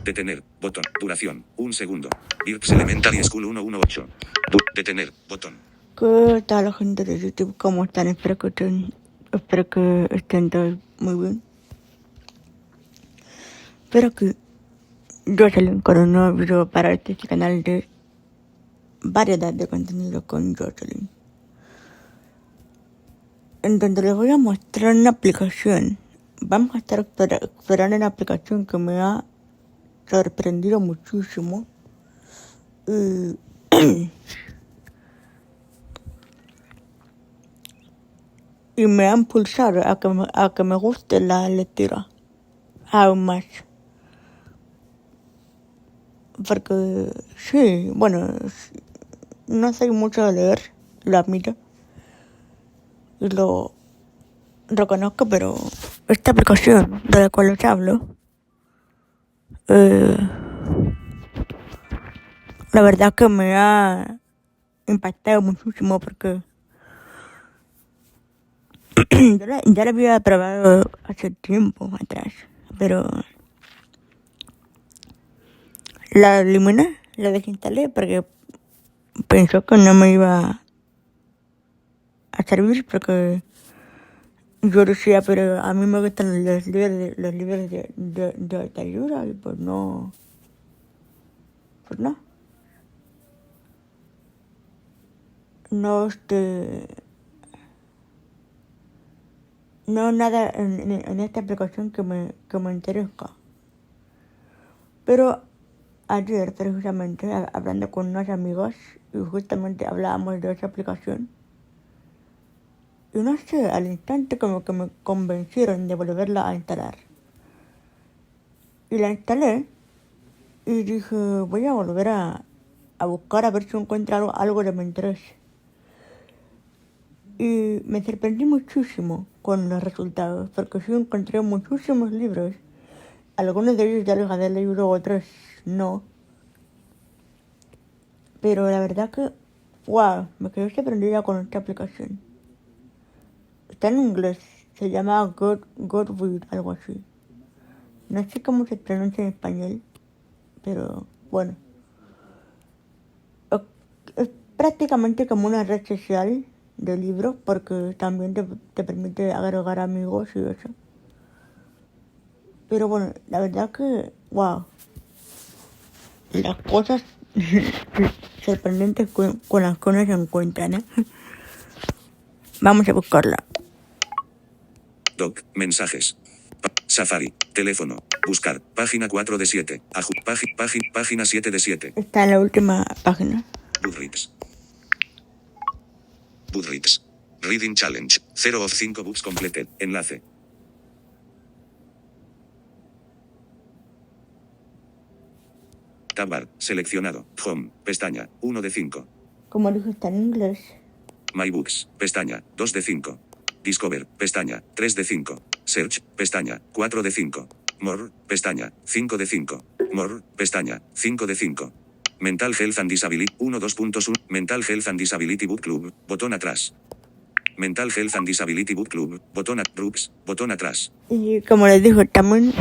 Detener. Botón. Duración. 1 segundo. Virps Elementary School 118. Detener. Botón. ¿Qué tal la gente de YouTube? ¿Cómo están? Espero que estén todos muy bien. Espero que yo salí con un nuevo video para este canal de variedad de contenido con Jocelyn, en donde les voy a mostrar una aplicación. Vamos a estar explorando una aplicación que me ha sorprendido muchísimo y me ha impulsado a que me guste la lectura aún más. Porque sí, bueno, no soy mucho de leer, lo admito y lo reconozco, pero esta aplicación de la cual os hablo, la verdad que me ha impactado muchísimo porque ya la había probado hace tiempo atrás, pero la eliminé, la desinstalé porque pensó que no me iba a servir, porque yo decía, pero a mí me gustan los libros de autoayuda y pues no. No, no nada en esta aplicación que me interesa. Pero ayer, precisamente, hablando con unos amigos, y justamente hablábamos de esa aplicación, y no sé, al instante como que me convencieron de volverla a instalar. Y la instalé, y dije, voy a volver a buscar a ver si encuentro algo de mi interés. Y me sorprendí muchísimo con los resultados, porque sí encontré muchísimos libros. Algunos de ellos ya los había leído, otros no. Pero la verdad que, wow, me quedé sorprendida con esta aplicación. Está en inglés, se llama Goodreads, algo así. No sé cómo se pronuncia en español, pero bueno. Es prácticamente como una red social de libros, porque también te permite agregar amigos y eso. Pero bueno, la verdad que, wow, las cosas sorprendentes con las que uno se encuentra, ¿no? Vamos a buscarla. Doc, mensajes. Safari, teléfono, buscar, página 4 de 7, página 7 de 7. Está en la última página. Goodreads. Reading Challenge, 0 of 5 books completed, enlace. Tab bar, seleccionado, home, pestaña, 1 de 5. Como dijo, está en inglés. My Books, pestaña, 2 de 5. Discover, pestaña, 3 de 5. Search, pestaña, 4 de 5. More, pestaña, 5 de 5. More, pestaña, 5 de 5. Mental Health and Disability, 1.2.1. Mental Health and Disability Book Club, botón atrás. Mental Health and Disability Book Club, groups, botón atrás. Y como les digo, también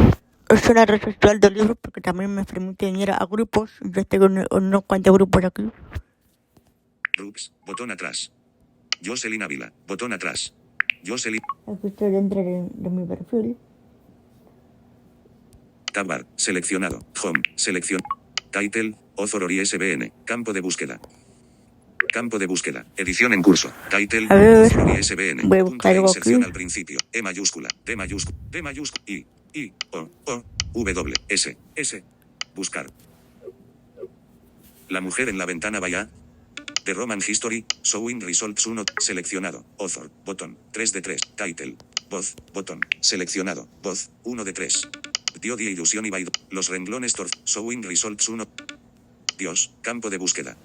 es una red social de libros porque también me permite unir a grupos. Yo tengo unos cuantos grupos aquí. Groups, botón atrás. Jocelyn Ávila, botón atrás. Jocelyn. Aquí estoy dentro de mi perfil. Tab bar, seleccionado, home, selección. Title, author or ISBN, campo de búsqueda. Campo de búsqueda, edición en curso. Title, author or ISBN. Voy a buscar algo inserción aquí. al principio. E mayúscula, D mayúscula, D mayúscula, I, O, W, S. Buscar. La mujer en la ventana vaya. The Roman History, Showing Results 1, seleccionado, author, botón, 3 de 3, title, voz, botón, seleccionado, voz, 1 de 3. Dio die ilusión y Baido, los renglones Showing Results 1. Dios, campo de búsqueda.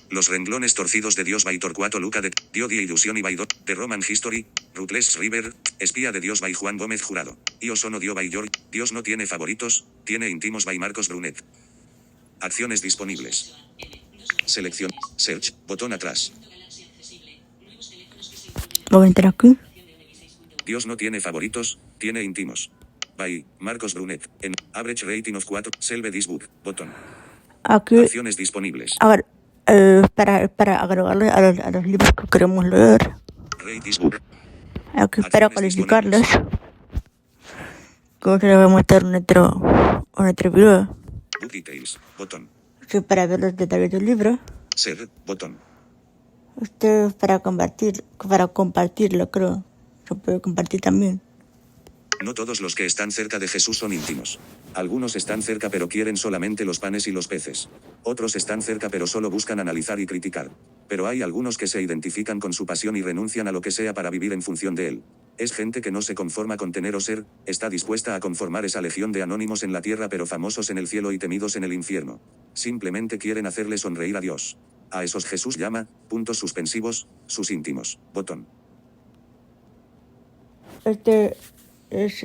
Los renglones torcidos de Dios by Torcuato Luca de Dio die ilusión y Baido, The Roman History, Ruthless River, espía de Dios by Juan Gómez Jurado. Io sono Dio by George, Dios no tiene favoritos, tiene íntimos by Marcos Brunet. Acciones disponibles. Selección, search, botón atrás. Voy a entrar aquí. Dios no tiene favoritos, tiene íntimos. By Marcos Brunet. En Average rating of 4. Selve this book. Botón. Aquí, Acciones disponibles. para agregarle a los libros que queremos leer, Rate this book. aquí para Acciones calificarles, que se le va a meter nuestro video, Book details. Botón. que para ver los detalles del libro, Share. Botón. para compartirlo, creo, se puede compartir también. No todos los que están cerca de Jesús son íntimos. Algunos están cerca pero quieren solamente los panes y los peces. Otros están cerca pero solo buscan analizar y criticar. Pero hay algunos que se identifican con su pasión y renuncian a lo que sea para vivir en función de él. Es gente que no se conforma con tener o ser, está dispuesta a conformar esa legión de anónimos en la tierra pero famosos en el cielo y temidos en el infierno. Simplemente quieren hacerle sonreír a Dios. A esos Jesús llama, puntos suspensivos, sus íntimos. Botón. Es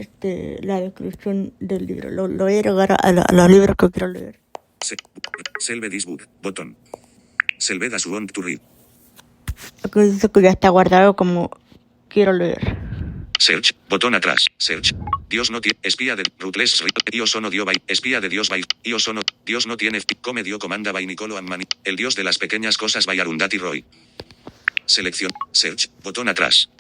la descripción del libro. Lo voy a agregar a los libros que quiero leer. Selve this book. Botón. Selve as want to read. Aquí dice que ya está guardado como quiero leer. Search. Botón atrás. Search. Dios no tiene. Espía de Ruthless. Io sono Dio by. Espía de Dios by. Io sono. Dios no tiene. Come Dio comanda by Nicolo Ammani. El Dios de las pequeñas cosas by Arundhati Roy. Selección. Search. Botón atrás.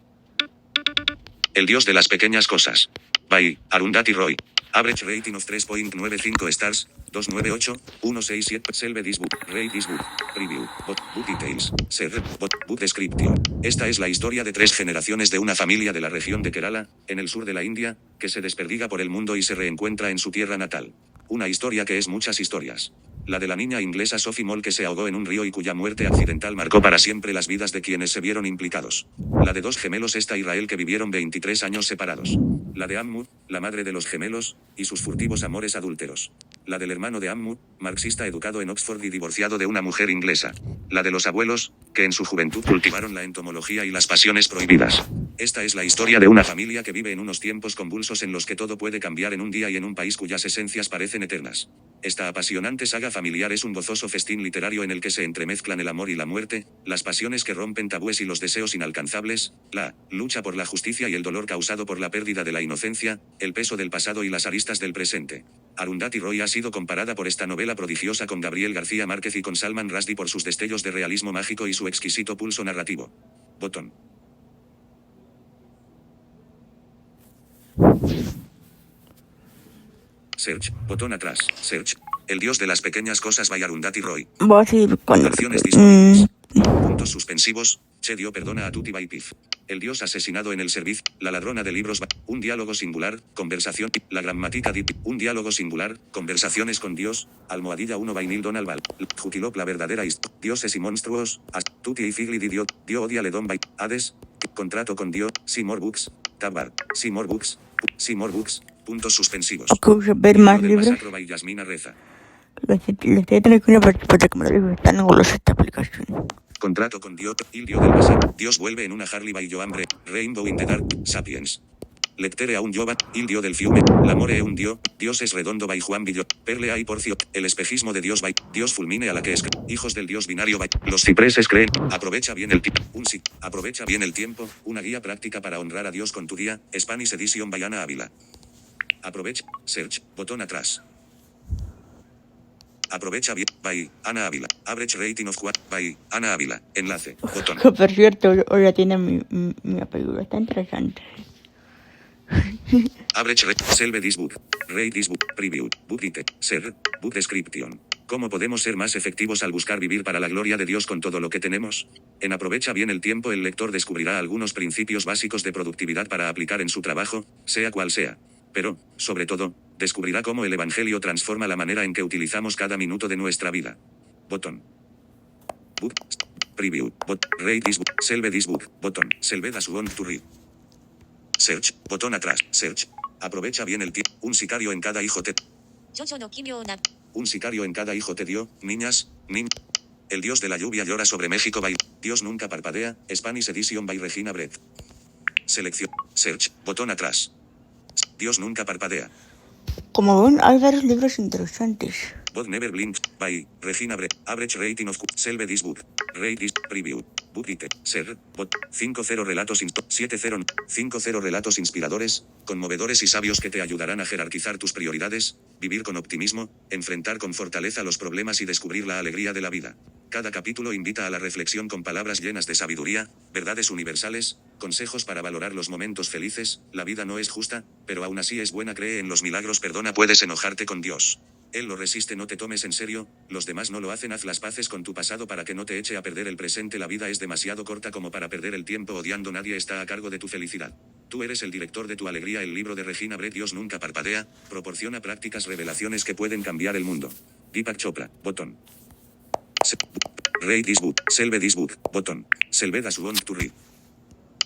El Dios de las pequeñas cosas. By Arundhati Roy. Average rating of 3.95 stars. 298, 167. Selve this book. Rate this book. Preview. Book details. Share. Book description. Esta es la historia de 3 generaciones de una familia de la región de Kerala, en el sur de la India, que se desperdiga por el mundo y se reencuentra en su tierra natal. Una historia que es muchas historias. La de la niña inglesa Sophie Moll que se ahogó en un río y cuya muerte accidental marcó para siempre las vidas de quienes se vieron implicados. La de 2 gemelos Israel que vivieron 23 años separados. La de Ammu, la madre de los gemelos, y sus furtivos amores adúlteros. La del hermano de Ammu, marxista educado en Oxford y divorciado de una mujer inglesa. La de los abuelos, que en su juventud cultivaron la entomología y las pasiones prohibidas. Esta es la historia de una familia que vive en unos tiempos convulsos en los que todo puede cambiar en un día y en un país cuyas esencias parecen eternas. Esta apasionante saga familiar es un gozoso festín literario en el que se entremezclan el amor y la muerte, las pasiones que rompen tabúes y los deseos inalcanzables, la lucha por la justicia y el dolor causado por la pérdida de la inocencia, el peso del pasado y las aristas del presente. Arundhati Roy ha sido comparada por esta novela prodigiosa con Gabriel García Márquez y con Salman Rushdie por sus destellos de realismo mágico y su exquisito pulso narrativo. Botón. Search. Botón atrás. Search. El Dios de las pequeñas cosas by Arundhati Roy. Voy a seguir con... Acciones disponibles. Puntos suspensivos. Che Dio perdona a Tutti by Pif. El Dios asesinado en el servicio. La ladrona de libros. Un diálogo singular. Conversación. La gramática di. Un diálogo singular. Conversaciones con Dios. Almohadilla 1 by Neil Donald Ball. Jutilop la verdadera historia. Dioses y monstruos. Tutti y Figli di Dio. Dio odia Ledon by. Hades. Contrato con Dio. Seymour Books. Tabar. Seymour Books. Seymour Books. Puntos suspensivos. Ok, ver más libros. Masacro by Yasmina Reza. Les voy a tener que porque como lo digo, están engolosos esta aplicación. Contrato con Dios. Il Dio del Masacro. Dios vuelve en una Harley by Joambre. Rainbow in the Dark. Sapiens. Lectere a un Yoba. Il Dio del Fiume. L'amore è un Dio. Dios es redondo by Juan Villot. Perle hay porcio. El espejismo de Dios by. Dios fulmine a la que es. Hijos del Dios binario by. Los cipreses creen. Aprovecha bien el tiempo. Aprovecha bien el tiempo. Una guía práctica para honrar a Dios con tu día. Spanish Edition by Ana Ávila. Aprovecha. Search. Botón atrás. Aprovecha bien. By Ana Ávila. Average rating of 4. By Ana Ávila. Enlace. Botón. Que por cierto, hoy ya tiene mi apellido. Está interesante. Average rate. Selve this book. Rate this book. Preview. Book detail. Share. Book description. ¿Cómo podemos ser más efectivos al buscar vivir para la gloria de Dios con todo lo que tenemos? En Aprovecha bien el tiempo el lector descubrirá algunos principios básicos de productividad para aplicar en su trabajo, sea cual sea. Pero, sobre todo, descubrirá cómo el Evangelio transforma la manera en que utilizamos cada minuto de nuestra vida. Botón. Book. Preview. Rate this book. Selve this book. Botón. Selve as want to read. Search. Botón atrás. Search. Aprovecha bien el tiempo. Un sicario en cada hijo te... Un sicario en cada hijo te dio, niñas, El Dios de la lluvia llora sobre México by... Dios nunca parpadea. Spanish Edition by Regina Brett. Selección. Search. Botón atrás. Dios nunca parpadea. Como ven, hay varios libros interesantes. God Never Blinks, by Regina Brett. Average rating of Selve this book. Rate this. Preview. Bukite, Ser, Bot, 50 relatos 50 relatos inspiradores, conmovedores y sabios que te ayudarán a jerarquizar tus prioridades, vivir con optimismo, enfrentar con fortaleza los problemas y descubrir la alegría de la vida. Cada capítulo invita a la reflexión con palabras llenas de sabiduría, verdades universales, consejos para valorar los momentos felices. La vida no es justa, pero aún así es buena. Cree en los milagros, perdona, puedes enojarte con Dios. Él lo resiste, no te tomes en serio, los demás no lo hacen. Haz las paces con tu pasado para que no te eche a perder el presente. La vida es demasiado corta como para perder el tiempo odiando. Nadie está a cargo de tu felicidad. Tú eres el director de tu alegría. El libro de Regina Brett. Dios nunca parpadea, proporciona prácticas revelaciones que pueden cambiar el mundo. Deepak Chopra, botón. Read this book, selve this book, botón. Selve that want to read.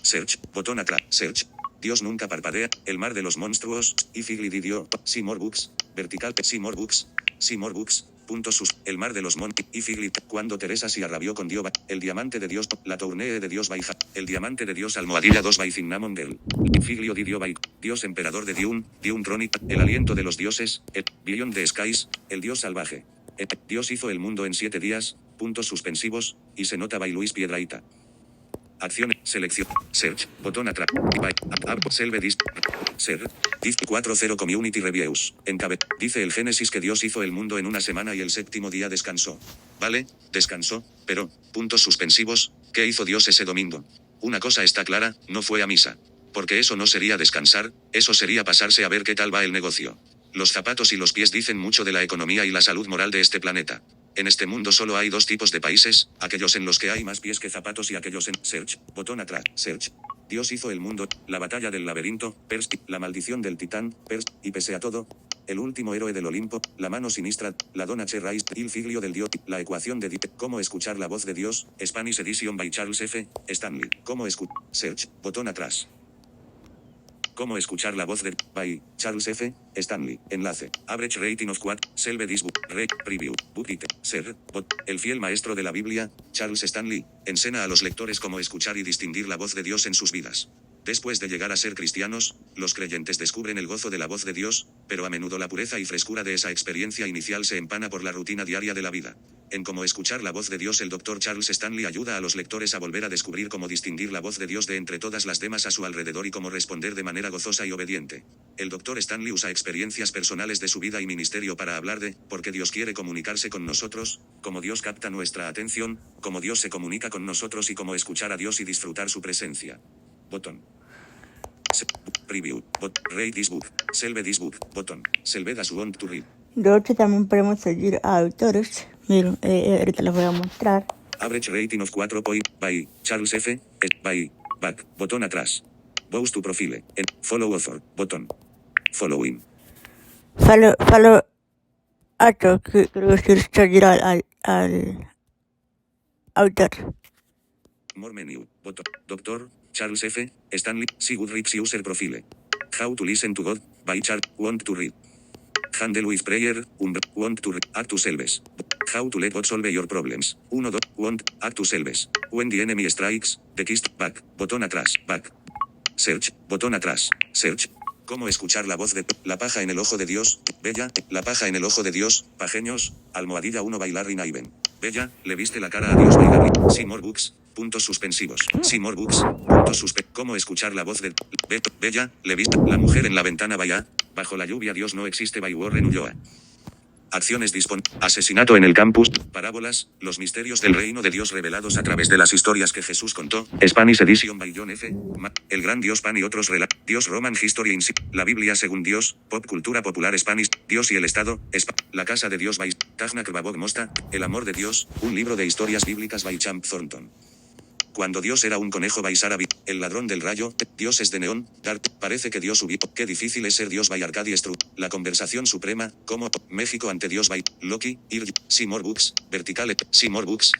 Search, botón atrás, search. Dios nunca parpadea, el mar de los monstruos, y Figli Didio, see more books, vertical, see more books, punto sus, el mar de los monstruos, y Figli, cuando Teresa se arrabió con Dios, el diamante de Dios, la tournée de Dios by el diamante de Dios almohadilla 2 by Cinnamon Girl, Figlio Didio by, Dios emperador de Dune Chronic, el aliento de los dioses, el Beyond the Skies, el Dios salvaje. Dios hizo el mundo en 7 días, puntos suspensivos, y se nota by Luis Piedrahita. Acción, selección, search, botón atrás, selve dis, ser, div 40 community reviews, dice el Génesis que Dios hizo el mundo en una semana y el 7º día descansó. Vale, descansó, pero, puntos suspensivos, ¿qué hizo Dios ese domingo? Una cosa está clara, no fue a misa. Porque eso no sería descansar, eso sería pasarse a ver qué tal va el negocio. Los zapatos y los pies dicen mucho de la economía y la salud moral de este planeta. En este mundo solo hay 2 tipos de países, aquellos en los que hay más pies que zapatos y aquellos en search, botón atrás, search. Dios hizo el mundo, la batalla del laberinto, la maldición del titán, y pese a todo, el último héroe del Olimpo, la mano sinistra, la dona Cherrais, il figlio del Dios, la ecuación de cómo escuchar la voz de Dios, Spanish Edition by Charles F. Stanley, cómo search, botón atrás. Cómo escuchar la voz de by Charles F. Stanley. Enlace. Average rating of quad. Selve this book. Preview. Bookite. Ser. Bot. El fiel maestro de la Biblia, Charles Stanley, enseña a los lectores cómo escuchar y distinguir la voz de Dios en sus vidas. Después de llegar a ser cristianos, los creyentes descubren el gozo de la voz de Dios, pero a menudo la pureza y frescura de esa experiencia inicial se empana por la rutina diaria de la vida. En Cómo escuchar la voz de Dios, el Dr. Charles Stanley ayuda a los lectores a volver a descubrir cómo distinguir la voz de Dios de entre todas las demás a su alrededor y cómo responder de manera gozosa y obediente. El Dr. Stanley usa experiencias personales de su vida y ministerio para hablar de por qué Dios quiere comunicarse con nosotros, cómo Dios capta nuestra atención, cómo Dios se comunica con nosotros y cómo escuchar a Dios y disfrutar su presencia. Botón. Preview. Read this book. Selve this book. Botón. Selve that want to read. De hecho, también podemos seguir a autores. Miren, ahorita les voy a mostrar. Average rating of 4 point by Charles F. By back. Botón atrás. Bows to profile. Follow author. Botón. Following. Follow author, que quiero decir seguir al autor. More menu. Botón. Doctor Charles F. Stanley. See Goodreads user profile. How to listen to God by Charles. Want to read. Handle with prayer, want to act to selves. How to let God solve your problems. 1, 2, want, act to selves. When the enemy strikes, the kiss, back, botón atrás, back. Search, botón atrás, search. Cómo escuchar la voz de la paja en el ojo de Dios, Bella, la paja en el ojo de Dios, pajeños, almohadilla 1 by Larry Niven. Bella, le viste la cara a Dios by Larry. See more books, puntos suspensivos. See more books, puntos suspensivos. Cómo escuchar la voz de Bella, le viste la mujer en la ventana vaya. Bajo la lluvia Dios no existe by Warren Ulloa. Acciones asesinato en el campus, parábolas, los misterios del reino de Dios revelados a través de las historias que Jesús contó, Spanish Edition by John F. El gran Dios Pan y otros relatos, Dios Roman History in la Biblia según Dios, Pop Cultura Popular Spanish, Dios y el Estado, La Casa de Dios by Tagnak Babog Mosta, El Amor de Dios, un libro de historias bíblicas by Champ Thornton. Cuando Dios era un conejo by Sarah B. El ladrón del rayo, Dios es de neón, Dark, parece que Dios hubiera. Qué difícil es ser Dios by Arcady Strutt. La conversación suprema, como México ante Dios by Loki, See more books, vertical, See more books,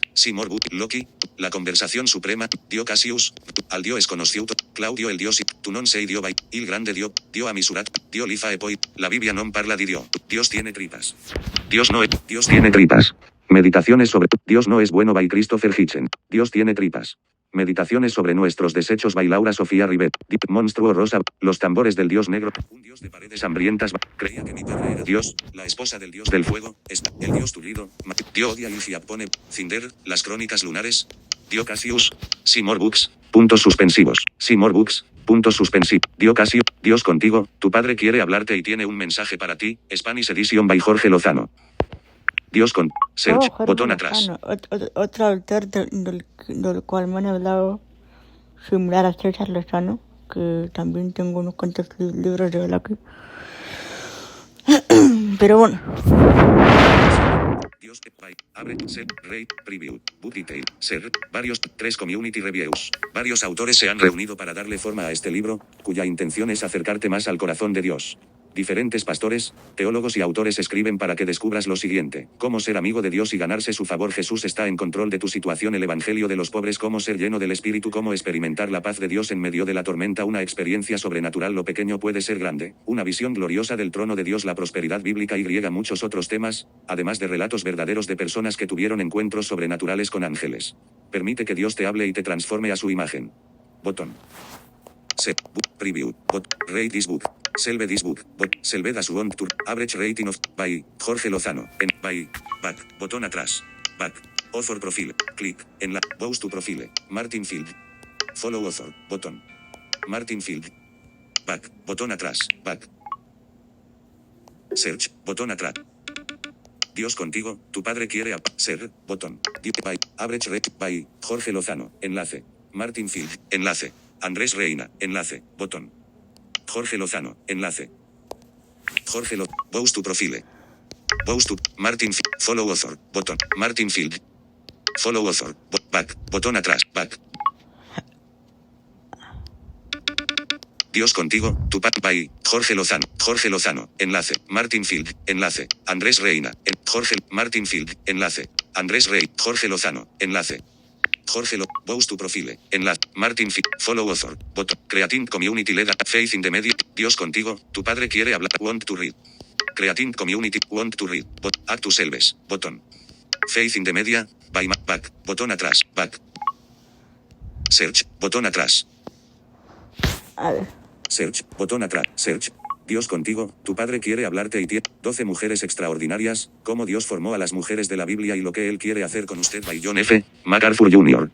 Loki, la conversación suprema, Dio Cassius, al Dio es conosciuto, Claudio el Dios, tu non sei Dio by, il grande Dio a misurat, Dio lifa e poi, la Biblia non parla di Dio, Dios tiene tripas. Dios tiene tripas. Meditaciones sobre Dios no es bueno by Christopher Hitchen. Dios tiene tripas. Meditaciones sobre nuestros desechos by Laura Sofía Rivet. Deep Monstruo Rosa. Los tambores del Dios negro. Un Dios de paredes hambrientas. Creía que mi padre era Dios, la esposa del Dios del fuego. El Dios tullido. Dio odia y pone. Cinder. Las crónicas lunares. Dio Cassius. See more books. Puntos suspensivos. See more books. Puntos suspensivos. Dio Cassius. Dios contigo. Tu padre quiere hablarte y tiene un mensaje para ti. Spanish Edition by Jorge Lozano. Dios con. Search. Jorge Botón atrás. Lozano, otro autor del cual me han hablado similar a César Lozano, que también tengo unos cuantos libros de él aquí. Pero bueno. Dios by. Abre. Set. Rate. Preview. Book detail. Ser. Varios. 3 community reviews. Varios autores se han reunido para darle forma a este libro, cuya intención es acercarte más al corazón de Dios. Diferentes pastores, teólogos y autores escriben para que descubras lo siguiente: cómo ser amigo de Dios y ganarse su favor. Jesús está en control de tu situación. El evangelio de los pobres. Cómo ser lleno del Espíritu. Cómo experimentar la paz de Dios en medio de la tormenta. Una experiencia sobrenatural. Lo pequeño puede ser grande. Una visión gloriosa del trono de Dios. La prosperidad bíblica y muchos otros temas, además de relatos verdaderos de personas que tuvieron encuentros sobrenaturales con ángeles. Permite que Dios te hable y te transforme a su imagen. Botón. Set. Book. Preview. Rate this book. Selve this book. Selve das want to. Average rating of. By. Jorge Lozano. En. By. Back. Botón atrás. Back. Author profile. Click. En la. Bows to profile. Martin Field. Follow author. Botón. Martin Field. Back. Botón atrás. Back. Search. Botón atrás. Dios contigo. Tu padre quiere ser. Botón. By. Average rate. By. Jorge Lozano. Enlace. Martin Field. Enlace. Andrés Reina. Enlace. Botón. Jorge Lozano. Enlace. Jorge Lozano. Bows to profile. Bows to. Martin Field. Follow author. Botón. Martin Field. Follow author. Back. Botón atrás. Back. Dios contigo. Tu padre. By. Jorge Lozano. Jorge Lozano. Enlace. Martin Field. Enlace. Andrés Reina. Jorge. Martin Field. Enlace. Andrés Rey. Jorge Lozano. Enlace. Jorge Bows to profile. Enlace. Martin Field. Follow author. Botón. Creating community led. Faith in the media. Dios contigo. Tu padre quiere hablar. Want to read. Creating community. Want to read. Actus Selves. Botón. Faith in the media. By back. Botón atrás. Back. Search. Botón atrás. A ver. Search. Botón atrás. Search. Dios contigo. Tu padre quiere hablarte y tiene 12 mujeres extraordinarias. Cómo Dios formó a las mujeres de la Biblia y lo que Él quiere hacer con usted. By John F. MacArthur Jr.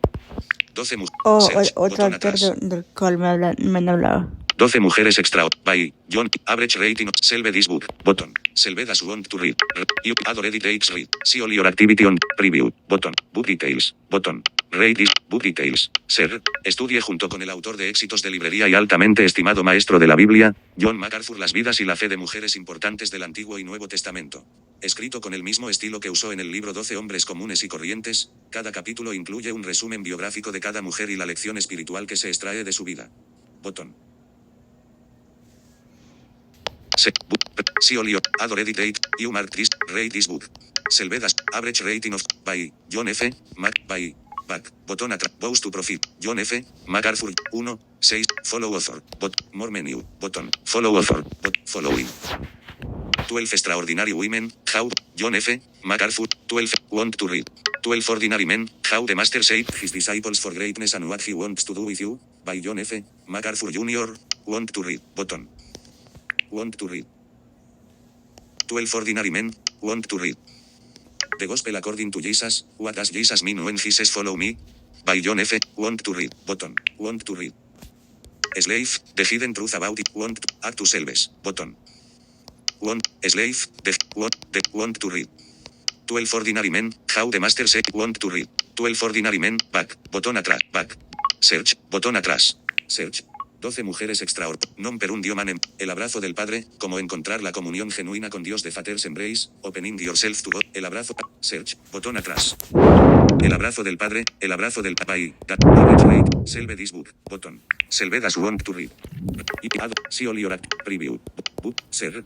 12 mujeres. Otro autor del cual me han hablado. 12 mujeres extra. By John. Average rating. Selve this book. Button. Selve das want to read. You had already takes read. See all your activity on. Preview. Button. Book details. Button. Rate this. Book details. Ser. Estudie junto con el autor de éxitos de librería y altamente estimado maestro de la Biblia, John MacArthur, las vidas y la fe de mujeres importantes del Antiguo y Nuevo Testamento. Escrito con el mismo estilo que usó en el libro 12 hombres comunes y corrientes, cada capítulo incluye un resumen biográfico de cada mujer y la lección espiritual que se extrae de su vida. Botón. See all your had already date. You mark this. Rate this book. Selvedas. Average rating of. By. John F. Mac. By. Back. Botón atrás. Bows to profile. John F. MacArthur. 1. 6. Follow author. More menu. Botón. Follow author. Following. 12 Extraordinary Women. How. John F. MacArthur. 12. Want to read. 12 Ordinary Men. How the Master shaped his disciples for greatness and what he wants to do with you. By John F. MacArthur Jr. Want to read. Botón. Want to read. 12 Ordinary Men. Want to read. The Gospel according to Jesus. What does Jesus mean when he says follow me? By John F. Want to read. Button. Want to read. Slave. The hidden truth about it. Want to. Actus Selves. Button. Want. Slave. The want to read. 12 Ordinary Men. How the Master said want to read. 12 Ordinary Men. Back. Botón atrás. Back. Search. Botón atrás. Search. 12 mujeres extraordinarias. Non per un dio manem. El abrazo del Padre. Cómo encontrar la comunión genuina con Dios de Father's Embrace. Opening yourself to God. El abrazo. Search. Botón atrás. El abrazo del Padre. El abrazo del Padre. Average rate. Selve this book. Botón. Selve das want to read. See all your preview. Book. Ser.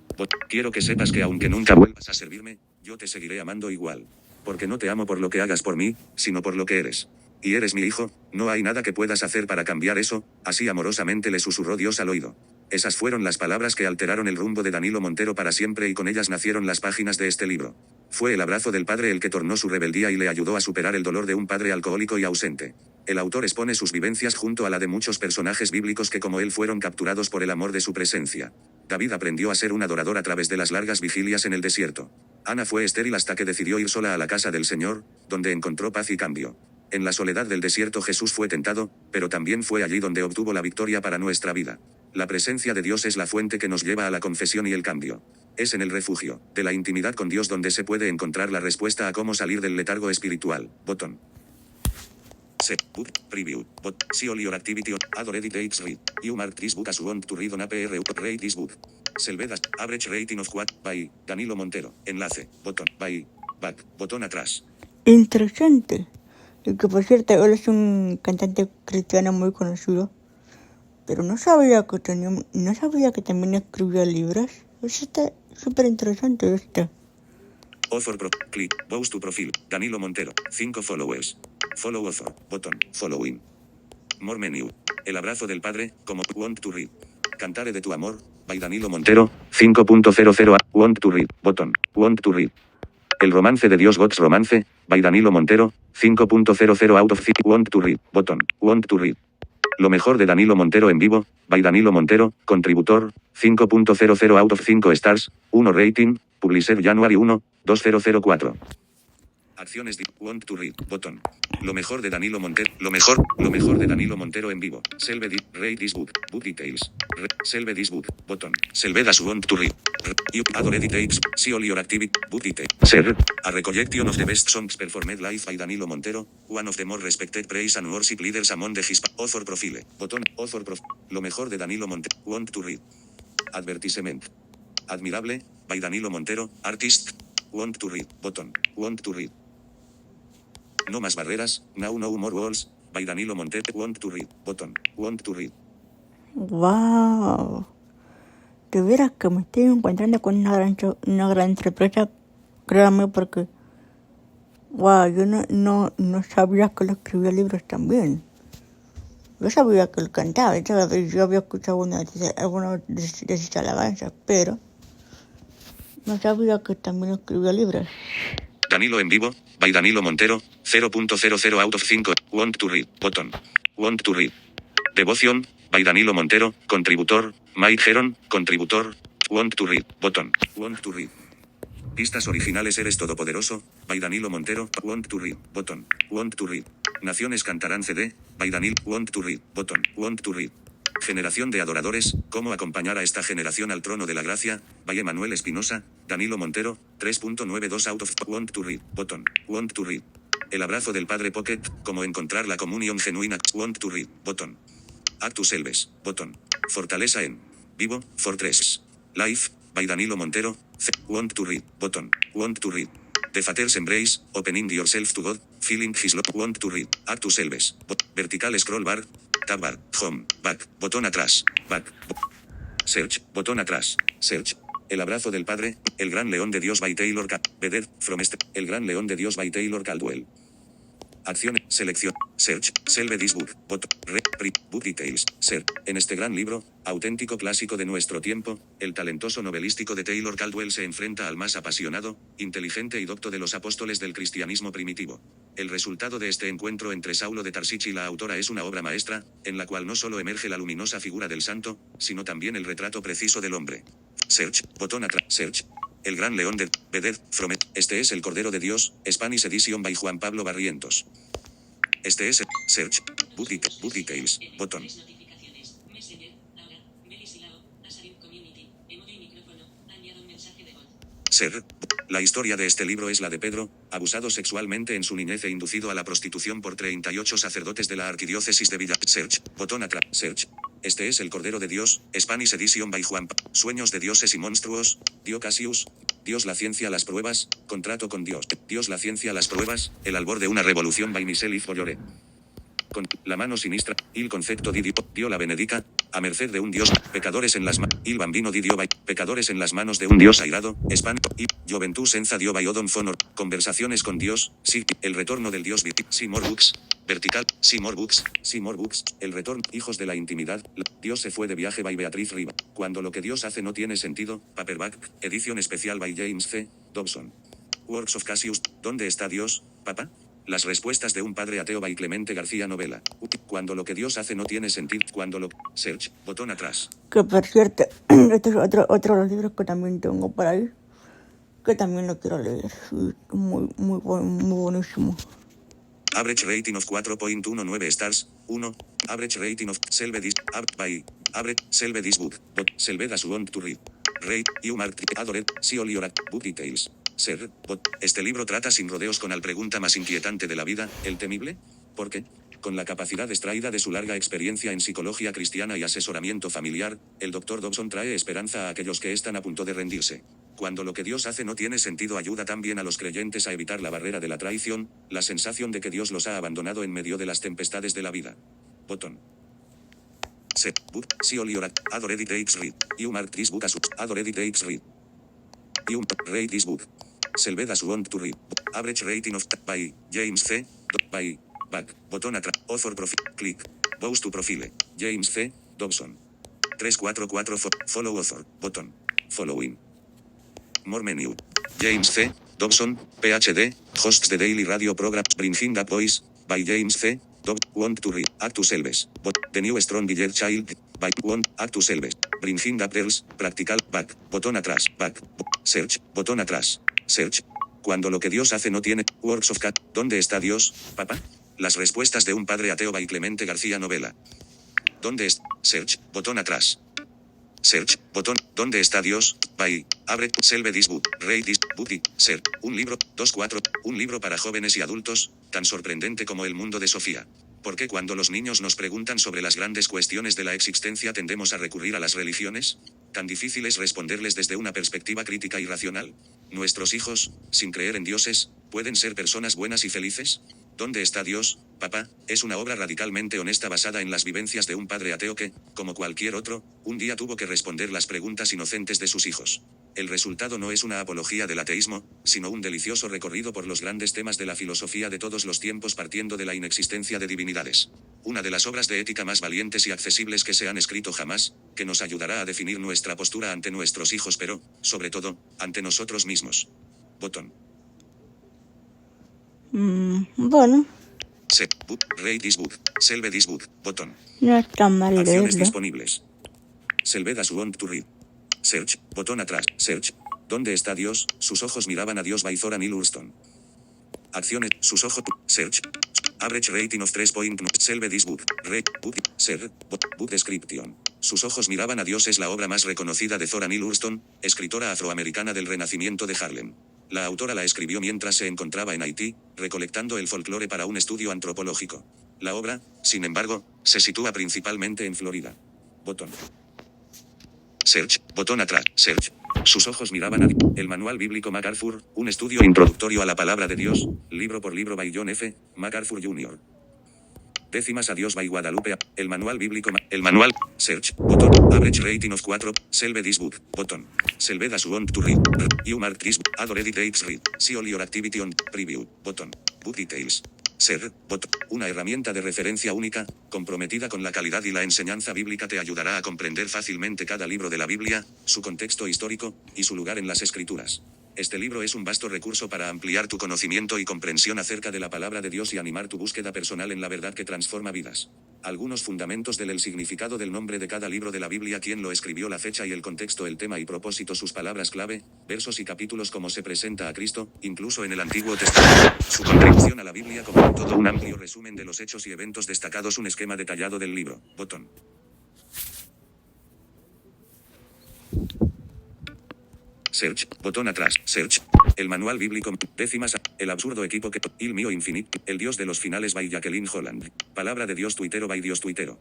Quiero que sepas que aunque nunca vuelvas a servirme, yo te seguiré amando igual. Porque no te amo por lo que hagas por mí, sino por lo que eres. Y eres mi hijo, no hay nada que puedas hacer para cambiar eso, así amorosamente le susurró Dios al oído. Esas fueron las palabras que alteraron el rumbo de Danilo Montero para siempre y con ellas nacieron las páginas de este libro. Fue el abrazo del padre el que tornó su rebeldía y le ayudó a superar el dolor de un padre alcohólico y ausente. El autor expone sus vivencias junto a la de muchos personajes bíblicos que como él fueron capturados por el amor de su presencia. David aprendió a ser un adorador a través de las largas vigilias en el desierto. Ana fue estéril hasta que decidió ir sola a la casa del Señor, donde encontró paz y cambio. En la soledad del desierto Jesús fue tentado, pero también fue allí donde obtuvo la victoria para nuestra vida. La presencia de Dios es la fuente que nos lleva a la confesión y el cambio. Es en el refugio, de la intimidad con Dios donde se puede encontrar la respuesta a cómo salir del letargo espiritual. Botón. Set book, preview, see all your activity, add or edit dates read. You mark this book as you want to read on APR, rate this book. Selvedas, average rating of what, by, Danilo Montero, enlace, botón, by, back, botón atrás. Interesante. Y que por cierto, él es un cantante cristiano muy conocido. Pero no sabía que también escribía libros. Eso está súper interesante Author click, Bows to profile, Danilo Montero, 5 followers. Follow author, botón, following. More menu. El abrazo del padre, como want to read. Cantare de tu amor, by Danilo Montero, 5.00 want to read, botón, want to read. El romance de Dios God's Romance, by Danilo Montero, 5.00 out of 5 want to read, botón, want to read. Lo mejor de Danilo Montero en vivo, by Danilo Montero, contributor, 5.00 out of 5 stars, 1 rating, publisher January 1, 2004. Acciones de want to read, botón. Lo mejor de Danilo Montero, lo mejor de Danilo Montero en vivo. Rate this book, book details. Selve this book, botón. Selve das want to read. You adore details, see all your activity, book details. Ser, a recollection of the best songs performed live by Danilo Montero, one of the more respected praise and worship leaders among the his author profile, botón, author profile. Lo mejor de Danilo Montero, want to read. Advertisement. Admirable, by Danilo Montero, artist, want to read, botón, want to read. No más barreras, now no more walls, by Danilo Montero, want to read, botón, want to read. Wow. De veras que me estoy encontrando con una gran sorpresa, créanme, porque wow, yo no sabía que él escribía libros también. Yo sabía que él cantaba, yo había escuchado algunas de sus alabanzas, pero no sabía que también escribía libros. Danilo en vivo, by Danilo Montero, 0.00 out of 5, want to read, botón, want to read. Devoción, by Danilo Montero, contributor, Mike Heron, contributor, want to read, botón, want to read. Pistas originales Eres Todopoderoso, by Danilo Montero, want to read, botón, want to read. Naciones cantarán CD, by Danilo, want to read, botón, want to read. Generación de adoradores, cómo acompañar a esta generación al trono de la gracia, by Emanuel Espinosa, Danilo Montero, 3.92 out of want to read, botón, want to read. El abrazo del Padre Pocket, cómo encontrar la comunión genuina, want to read, botón. Actus Selves, botón. Fortaleza en vivo, Fortress. Life, by Danilo Montero, want to read, botón, want to read. The Father's Embrace, opening yourself to God, feeling his love, want to read, Actus Selves, vertical scroll bar, tab bar, home, back, botón atrás, back, search, botón atrás, search. El abrazo del Padre, El Gran León de Dios by Taylor Vedder, from El Gran León de Dios by Taylor Caldwell. Acción, selección, search, selve this book, book details, search. En este gran libro, auténtico clásico de nuestro tiempo, el talentoso novelístico de Taylor Caldwell se enfrenta al más apasionado, inteligente y docto de los apóstoles del cristianismo primitivo. El resultado de este encuentro entre Saulo de Tarsiche y la autora es una obra maestra, en la cual no solo emerge la luminosa figura del santo, sino también el retrato preciso del hombre. Search, botón atrás, search. El Gran León de Vedder, from Este es el Cordero de Dios, Spanish Edition by Juan Pablo Barrientos. Este es el Search, book details, botón. Ser. La historia de este libro es la de Pedro, abusado sexualmente en su niñez e inducido a la prostitución por 38 sacerdotes de la arquidiócesis de Villa. Search, botón atrás, search. Este es el Cordero de Dios, Spanish Edition by Juan. Sueños de dioses y monstruos, Dio Cassius. Dios la ciencia las pruebas, contrato con Dios. Dios la ciencia las pruebas, el albor de una revolución by Michel Follore. Con la mano sinistra, il concepto di Dio la benedica, a merced de un Dios, pecadores en las manos, il bambino di Dio by, pecadores en las manos de un Dios airado, espanto, y, Juventud senza Dio by Odon Fonor, conversaciones con Dios, sí, el retorno del Dios, sí more books, vertical, sí more books, el retorno, hijos de la intimidad, Dios se fue de viaje by Beatriz Riva, cuando lo que Dios hace no tiene sentido, paperback, edición especial by James C. Dobson. Works of Cassius, ¿dónde está Dios, papá? Las respuestas de un padre ateo by Clemente García Novela. Cuando lo que Dios hace no tiene sentido. Cuando lo... Search, botón atrás. Que por cierto, este es otro de los libros que también tengo por ahí. Que también lo quiero leer. Sí, muy buenísimo. Average rating of 4.19 stars. 1. Average rating of Selve this by average Selve this book. But Selve does want to read. Rate, you marked, adored, see all your book details. Ser, but, este libro trata sin rodeos con la pregunta más inquietante de la vida, ¿el temible? ¿Por qué? Con la capacidad extraída de su larga experiencia en psicología cristiana y asesoramiento familiar, el Dr. Dobson trae esperanza a aquellos que están a punto de rendirse. Cuando lo que Dios hace no tiene sentido, ayuda también a los creyentes a evitar la barrera de la traición, la sensación de que Dios los ha abandonado en medio de las tempestades de la vida. Botón. Set, book, see all your adored takes read. You mark this book as adored takes read. You rate this book. Selve does want to read. Average rating of by James C. By back. Botón atrás. Author profile. Click. Bows to profile. James C. Dobson. 344 follow author. Botón. Following. More menu. James C. Dobson, PhD, hosts the daily radio program Bringing Up Voice, by James C. Want to read. Actus Selves. The New Strong Village Child, by Want, Actus Selves. Bringing Up Girls, Practical, back. Botón atrás, back. Search, botón atrás. Search. Cuando lo que Dios hace no tiene, Works of Cat. ¿Dónde está Dios, papá? Las respuestas de un padre ateo by Clemente García Novela. ¿Dónde es? Search, botón atrás. Search, botón, ¿dónde está Dios? By, abre, Selve this book, read this book, search, un libro, 2-4, un libro para jóvenes y adultos, tan sorprendente como el mundo de Sofía. ¿Por qué cuando los niños nos preguntan sobre las grandes cuestiones de la existencia tendemos a recurrir a las religiones? ¿Tan difícil es responderles desde una perspectiva crítica y racional? ¿Nuestros hijos, sin creer en dioses, pueden ser personas buenas y felices? ¿Dónde está Dios, papá? Es una obra radicalmente honesta basada en las vivencias de un padre ateo que, como cualquier otro, un día tuvo que responder las preguntas inocentes de sus hijos. El resultado no es una apología del ateísmo, sino un delicioso recorrido por los grandes temas de la filosofía de todos los tiempos partiendo de la inexistencia de divinidades. Una de las obras de ética más valientes y accesibles que se han escrito jamás, que nos ayudará a definir nuestra postura ante nuestros hijos pero, sobre todo, ante nosotros mismos. Botón. Bueno, Set, book, read this book, Selve this book, botón. no está mal Acciones leerlo. disponibles. Selve does want to read. Search, botón atrás, search. ¿Dónde está Dios? Sus ojos miraban a Dios by Zora Neale Hurston. Acciones, sus ojos, search. Average rating of 3 point, Selve this book, read, book, ser, book description. Sus ojos miraban a Dios es la obra más reconocida de Zora Neale Hurston, escritora afroamericana del Renacimiento de Harlem. La autora la escribió mientras se encontraba en Haití, recolectando el folclore para un estudio antropológico. La obra, sin embargo, se sitúa principalmente en Florida. Botón. Search, botón atrás, search. Sus ojos miraban a el manual bíblico MacArthur, un estudio introductorio a la palabra de Dios, libro por libro by John F. MacArthur Jr. Décimas a Dios by Guadalupe. El manual bíblico. El manual. Search. Botón. Average rating of 4. Selve this book. Botón. Selve does want to read. You mark this book. Adored takes read. See all your activity on. Preview. Botón. Book details. Ser, botón. Una herramienta de referencia única, comprometida con la calidad y la enseñanza bíblica te ayudará a comprender fácilmente cada libro de la Biblia, su contexto histórico, y su lugar en las Escrituras. Este libro es un vasto recurso para ampliar tu conocimiento y comprensión acerca de la palabra de Dios y animar tu búsqueda personal en la verdad que transforma vidas. Algunos fundamentos del significado del nombre de cada libro de la Biblia, quién lo escribió, la fecha y el contexto, el tema y propósito, sus palabras clave, versos y capítulos, cómo se presenta a Cristo, incluso en el Antiguo Testamento, su contribución a la Biblia como un todo, un amplio resumen de los hechos y eventos destacados, un esquema detallado del libro. Botón. Search, botón atrás, search. El manual bíblico, décimas, el absurdo equipo que, il mio infinito, el Dios de los finales by Jacqueline Holland. Palabra de Dios tuitero by Dios tuitero.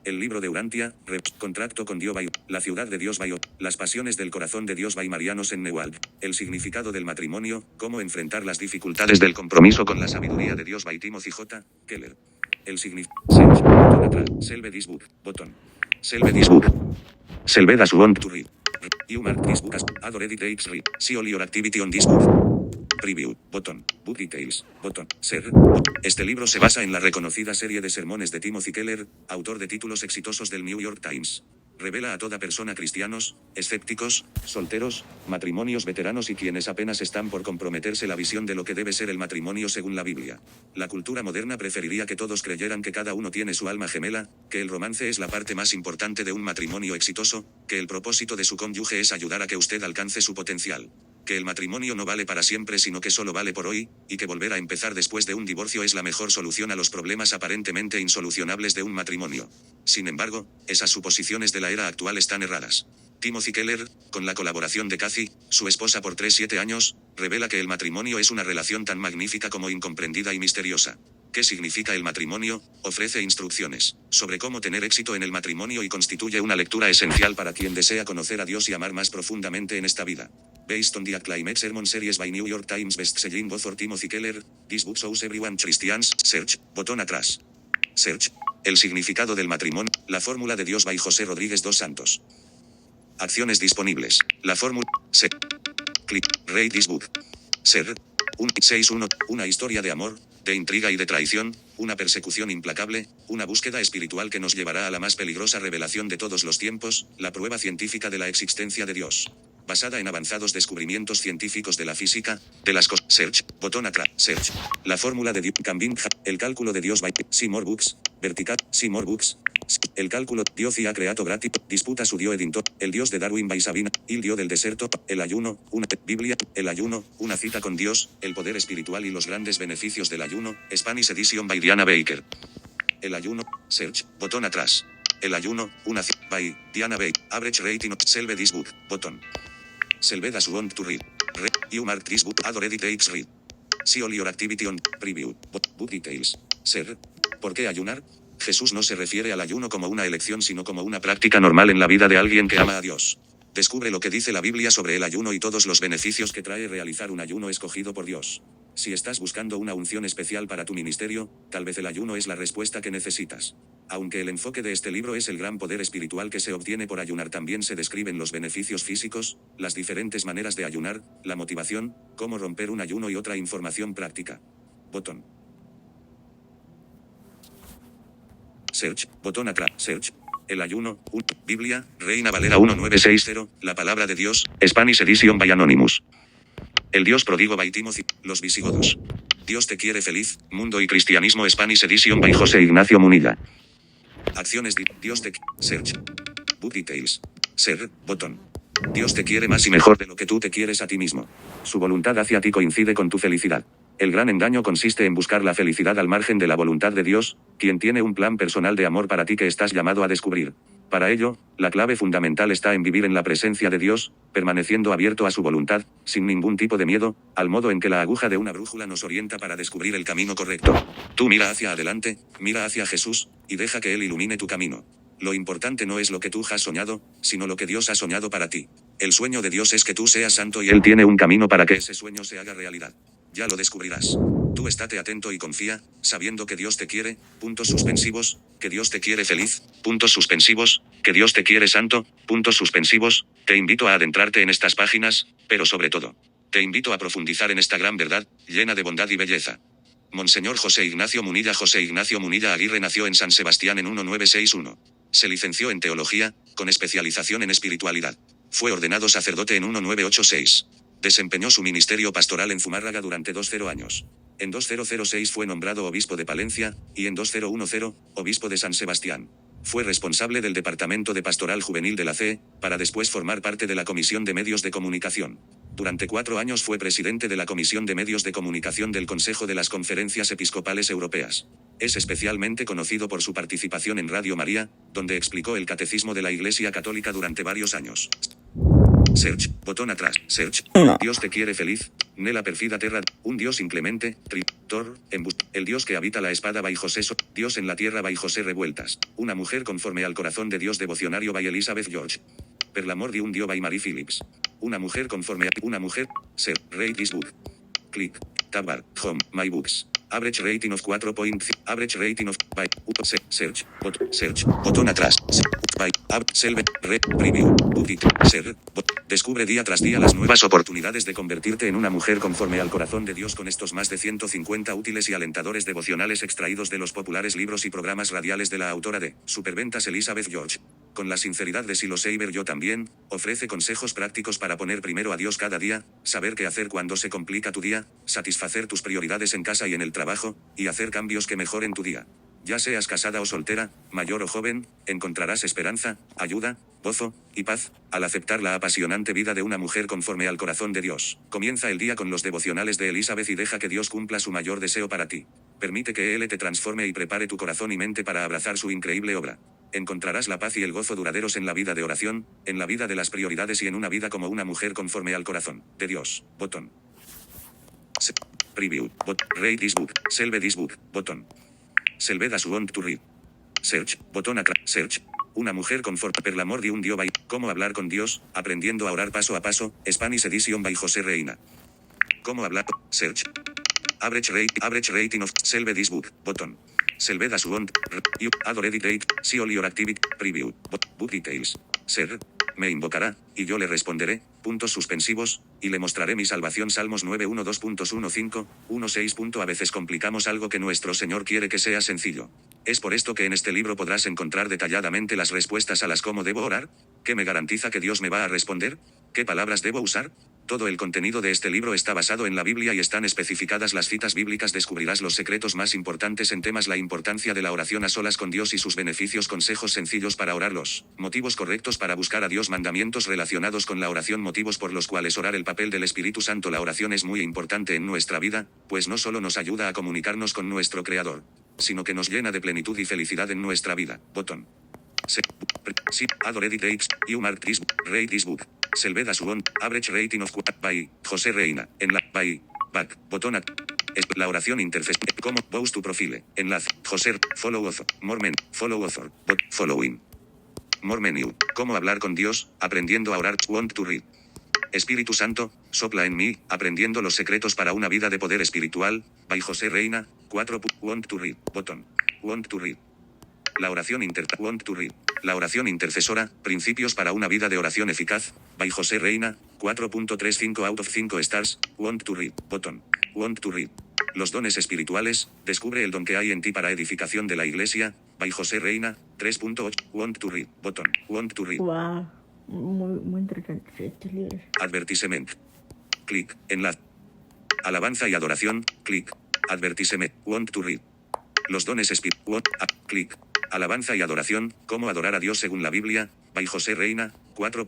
El libro de Urantia, contrato con Dios by, la ciudad de Dios by, las pasiones del corazón de Dios by Mariano Sennewald. El significado del matrimonio, cómo enfrentar las dificultades del compromiso con la sabiduría de Dios by Timothy J. Keller. El significado, search, botón atrás, selve this book, botón. Selve this book. Selve does want to read. You mark this book as adored takes read. See all your activity on this book. Preview, botón. Book details, botón. Ser. Este libro se basa en la reconocida serie de sermones de Timothy Keller, autor de títulos exitosos del New York Times. Revela a toda persona, cristianos, escépticos, solteros, matrimonios veteranos y quienes apenas están por comprometerse, la visión de lo que debe ser el matrimonio según la Biblia. La cultura moderna preferiría que todos creyeran que cada uno tiene su alma gemela, que el romance es la parte más importante de un matrimonio exitoso, que el propósito de su cónyuge es ayudar a que usted alcance su potencial. que el matrimonio no vale para siempre sino que solo vale por hoy, y que volver a empezar después de un divorcio es la mejor solución a los problemas aparentemente insolucionables de un matrimonio. Sin embargo, esas suposiciones de la era actual están erradas. Timothy Keller, con la colaboración de Kathy, su esposa por 7 años, revela que el matrimonio es una relación tan magnífica como incomprendida y misteriosa. ¿Qué significa el matrimonio? Ofrece instrucciones sobre cómo tener éxito en el matrimonio y constituye una lectura esencial para quien desea conocer a Dios y amar más profundamente en esta vida. Based on the acclaimed sermon series by New York Times bestselling author Timothy Keller, this book shows everyone Christians, search, botón atrás. Search. El significado del matrimonio, la fórmula de Dios by José Rodríguez dos Santos. Acciones disponibles. La fórmula. Click. Read this book. Ser. 6.1. Una historia de amor, de intriga y de traición, una persecución implacable, una búsqueda espiritual que nos llevará a la más peligrosa revelación de todos los tiempos, la prueba científica de la existencia de Dios. Basada en avanzados descubrimientos científicos de la física, de las cosas. Search. Botón atrás. Search. La fórmula de Dios. El cálculo de Dios by See More Books. Vertical. See More Books. El cálculo. Dios y ha creato gratis. Disputa su dio edintor. El Dios de Darwin by Sabina. El Dio del deserto. El ayuno. Una Biblia. El ayuno. Una cita con Dios. El poder espiritual y los grandes beneficios del ayuno. Spanish Edition by Diana Baker. El ayuno. Search. Botón atrás. El ayuno. Una cita by Diana Baker. Average rating of Selve this book. Botón. Selve does want to read. You mark this book. Add already takes read. See all your activity on preview. Book details. Ser. ¿Por qué ayunar? Jesús no se refiere al ayuno como una elección sino como una práctica normal en la vida de alguien que ama a Dios. Descubre lo que dice la Biblia sobre el ayuno y todos los beneficios que trae realizar un ayuno escogido por Dios. Si estás buscando una unción especial para tu ministerio, tal vez el ayuno es la respuesta que necesitas. Aunque el enfoque de este libro es el gran poder espiritual que se obtiene por ayunar, también se describen los beneficios físicos, las diferentes maneras de ayunar, la motivación, cómo romper un ayuno y otra información práctica. Botón. Search. Botón atrás. Search. El ayuno. Biblia. Reina Valera 1960. La palabra de Dios. Spanish Edition by Anonymous. El Dios pródigo by Timothy. Los visigodos. Dios te quiere feliz. Mundo y cristianismo. Spanish Edition by José Ignacio Munilla. Acciones. Dios te Search. Book details. Ser. Botón. Dios te quiere más y mejor de lo que tú te quieres a ti mismo. Su voluntad hacia ti coincide con tu felicidad. El gran engaño consiste en buscar la felicidad al margen de la voluntad de Dios, quien tiene un plan personal de amor para ti que estás llamado a descubrir. Para ello, la clave fundamental está en vivir en la presencia de Dios, permaneciendo abierto a su voluntad, sin ningún tipo de miedo, al modo en que la aguja de una brújula nos orienta para descubrir el camino correcto. Tú mira hacia adelante, mira hacia Jesús, y deja que Él ilumine tu camino. Lo importante no es lo que tú has soñado, sino lo que Dios ha soñado para ti. El sueño de Dios es que tú seas santo y Él tiene un camino para que ese sueño se haga realidad. Ya lo descubrirás. Tú estate atento y confía, sabiendo que Dios te quiere, puntos suspensivos, que Dios te quiere feliz, puntos suspensivos, que Dios te quiere santo, puntos suspensivos. Te invito a adentrarte en estas páginas, pero sobre todo, te invito a profundizar en esta gran verdad, llena de bondad y belleza. Monseñor José Ignacio Munilla Aguirre nació en San Sebastián en 1961. Se licenció en teología, con especialización en espiritualidad. Fue ordenado sacerdote en 1986. Desempeñó su ministerio pastoral en Zumárraga durante 20 años. En 2006 fue nombrado obispo de Palencia, y en 2010, obispo de San Sebastián. Fue responsable del Departamento de Pastoral Juvenil de la CE, para después formar parte de la Comisión de Medios de Comunicación. Durante 4 años fue presidente de la Comisión de Medios de Comunicación del Consejo de las Conferencias Episcopales Europeas. Es especialmente conocido por su participación en Radio María, donde explicó el Catecismo de la Iglesia Católica durante varios años. Search. Botón atrás. Search. No. Dios te quiere feliz. Nela perfida terra. Un Dios inclemente. Thor. El Dios que habita la espada by José Dios en la tierra by José Revueltas. Una mujer conforme al corazón de Dios devocionario by Elizabeth George. Per l'amor de un Dios by Mary Phillips. Una mujer conforme a una mujer. Ser. Read this book. Click. Tab bar. Home. My books. Average rating of 4.5. Average rating of by. Search. Search. Botón atrás. By. Selve. Preview. Book. Ser. Descubre día tras día las nuevas oportunidades de convertirte en una mujer conforme al corazón de Dios con estos más de 150 útiles y alentadores devocionales extraídos de los populares libros y programas radiales de la autora de Superventas Elizabeth George. Con la sinceridad de Silo Seiber yo también, ofrece consejos prácticos para poner primero a Dios cada día, saber qué hacer cuando se complica tu día, satisfacer tus prioridades en casa y en el trabajo, y hacer cambios que mejoren tu día. Ya seas casada o soltera, mayor o joven, encontrarás esperanza, ayuda, gozo y paz, al aceptar la apasionante vida de una mujer conforme al corazón de Dios. Comienza el día con los devocionales de Elizabeth y deja que Dios cumpla su mayor deseo para ti. Permite que Él te transforme y prepare tu corazón y mente para abrazar su increíble obra. Encontrarás la paz y el gozo duraderos en la vida de oración, en la vida de las prioridades y en una vida como una mujer conforme al corazón de Dios. Botón. Preview. Read this book. Selve this book. Botón. Selve das want to read. Search. Botón search. Una mujer conforme per l'amor de un Dio by. Cómo hablar con Dios, aprendiendo a orar paso a paso. Spanish Edition by José Reina. Cómo hablar. Search. Average rating of. Selve this book. Botón. Selve das want. You. Adore date. See all your activity. Preview. Book details. Ser. Me invocará, y yo le responderé, puntos suspensivos, y le mostraré mi salvación. Salmos 9:1-2.15, A veces complicamos algo que nuestro Señor quiere que sea sencillo. Es por esto que en este libro podrás encontrar detalladamente las respuestas a las cómo debo orar, qué me garantiza que Dios me va a responder, qué palabras debo usar. Todo el contenido de este libro está basado en la Biblia y están especificadas las citas bíblicas. Descubrirás los secretos más importantes en temas: la importancia de la oración a solas con Dios y sus beneficios, consejos sencillos para orarlos, motivos correctos para buscar a Dios, mandamientos relacionados con la oración, motivos por los cuales orar, el papel del Espíritu Santo. La oración es muy importante en nuestra vida, pues no solo nos ayuda a comunicarnos con nuestro Creador, sino que nos llena de plenitud y felicidad en nuestra vida. Botón. Adore dates, you mark this book, read this book. Selve das want, average rating of by José Reina, en la by back, botón la oración interfaz, como bows tu profile, enlace, José, follow author, Mormon, follow author, following. More menu, cómo hablar con Dios, aprendiendo a orar, want to read. Espíritu Santo, sopla en mí, aprendiendo los secretos para una vida de poder espiritual, by José Reina, 4. Want to read, botón, want to read. La oración want to read. La oración intercesora, principios para una vida de oración eficaz, by José Reina, 4.35 out of 5 stars, want to read, botón, want to read. Los dones espirituales, descubre el don que hay en ti para edificación de la iglesia, by José Reina, 3.8, want to read, botón, want to read. Wow, muy interesante este libro. Advertisement. Clic, enlace. Alabanza y adoración, clic, advertisement, want to read. Los dones espirituales, clic. Alabanza y adoración, cómo adorar a Dios según la Biblia, by José Reina, 4.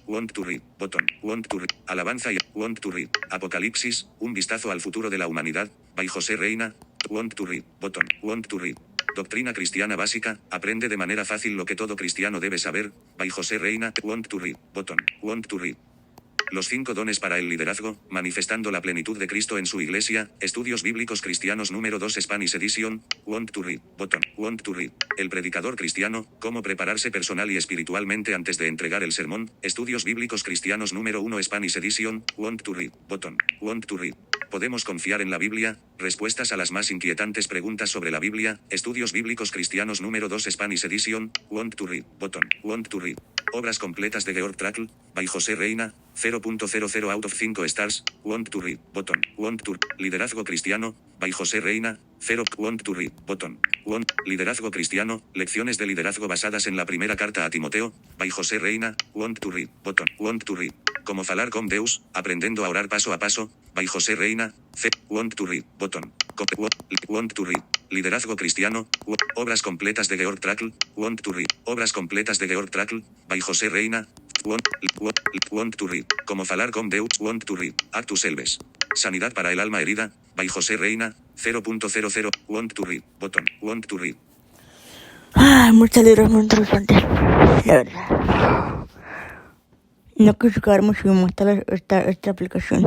Want to read, botón, want to read. Alabanza y want to read. Apocalipsis, un vistazo al futuro de la humanidad, by José Reina, want to read, botón, want to read. Doctrina cristiana básica, aprende de manera fácil lo que todo cristiano debe saber, by José Reina, want to read, botón, want to read. Los 5 dones para el liderazgo, manifestando la plenitud de Cristo en su iglesia, Estudios Bíblicos Cristianos número 2 Spanish Edition, want to read, botón, want to read. El predicador cristiano, cómo prepararse personal y espiritualmente antes de entregar el sermón, Estudios Bíblicos Cristianos número 1 Spanish Edition, want to read, botón, want to read. ¿Podemos confiar en la Biblia? Respuestas a las más inquietantes preguntas sobre la Biblia, Estudios Bíblicos Cristianos número 2 Spanish Edition, want to read, botón, want to read. Obras completas de Georg Trakl, by José Reina, 0.00 out of 5 stars, want to read, botón, want to. Liderazgo cristiano, by José Reina, 0. Want to read, botón, want. Liderazgo cristiano, lecciones de liderazgo basadas en la primera carta a Timoteo, by José Reina, want to read, botón, want to read. Cómo falar con Deus, aprendiendo a orar paso a paso, by José Reina, want to read, botón, want to read. Liderazgo cristiano, obras completas de Georg Trakl, want to read. Obras completas de Georg Trakl, by José Reina, want to read. Cómo falar con Deus, want to read. Actus Elves. Sanidad para el alma herida, by José Reina, 0.00, want to read, botón, want to read. Muchos libros muy interesantes, la verdad. No quise quedarme sin mostrar esta aplicación.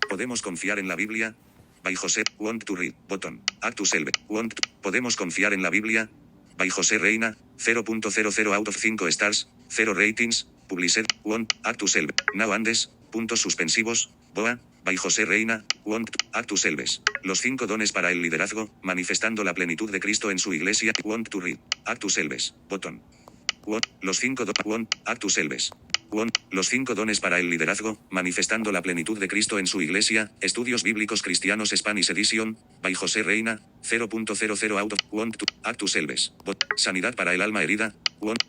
¿Podemos confiar en la Biblia? By José, want to read, botón, Actus Elves, want to. ¿Podemos confiar en la Biblia? By José Reina, 0.00 out of 5 stars, 0 ratings, published, want, Actus Elves, now Andes, puntos suspensivos, Boa, by José Reina, want, Actus Elves. Los 5 dones para el liderazgo, manifestando la plenitud de Cristo en su iglesia, want to read, Actus Elves, botón. Want, los 5 want, Actus Elves. Want, los 5 dones para el liderazgo, manifestando la plenitud de Cristo en su iglesia, Estudios Bíblicos Cristianos Spanish Edition, by José Reina, 0.00 out of, want to, Actus Elves, sanidad para el alma herida, want,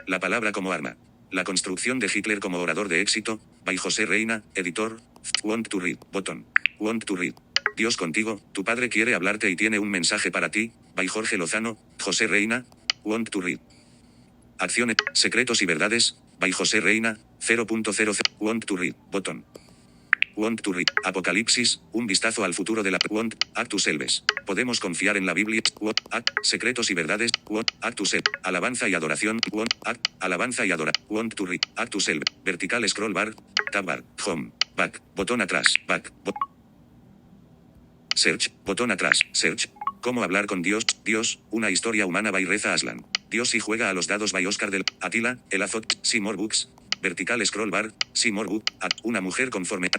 la palabra como arma. La construcción de Hitler como orador de éxito, by José Reina, editor, want to read, botón, want to read. Dios contigo, tu padre quiere hablarte y tiene un mensaje para ti, by Jorge Lozano, José Reina, want to read. Acciones, secretos y verdades, by José Reina, 0.00, want to read, botón. Want to read, Apocalipsis, un vistazo al futuro de la want, Actus Elves. Podemos confiar en la Biblia, want, secretos y verdades, want, Actus Elves. Alabanza y adoración, want, alabanza y adoración, want to read, Actus Elves. Vertical scroll bar, tab bar, home, back, botón atrás, back, search, botón atrás, search. Cómo hablar con Dios, Dios, una historia humana by Reza Aslan. Dios y juega a los dados by Oscar del Atila, el Azot, see more books. Vertical scroll bar, see more book, una mujer conforme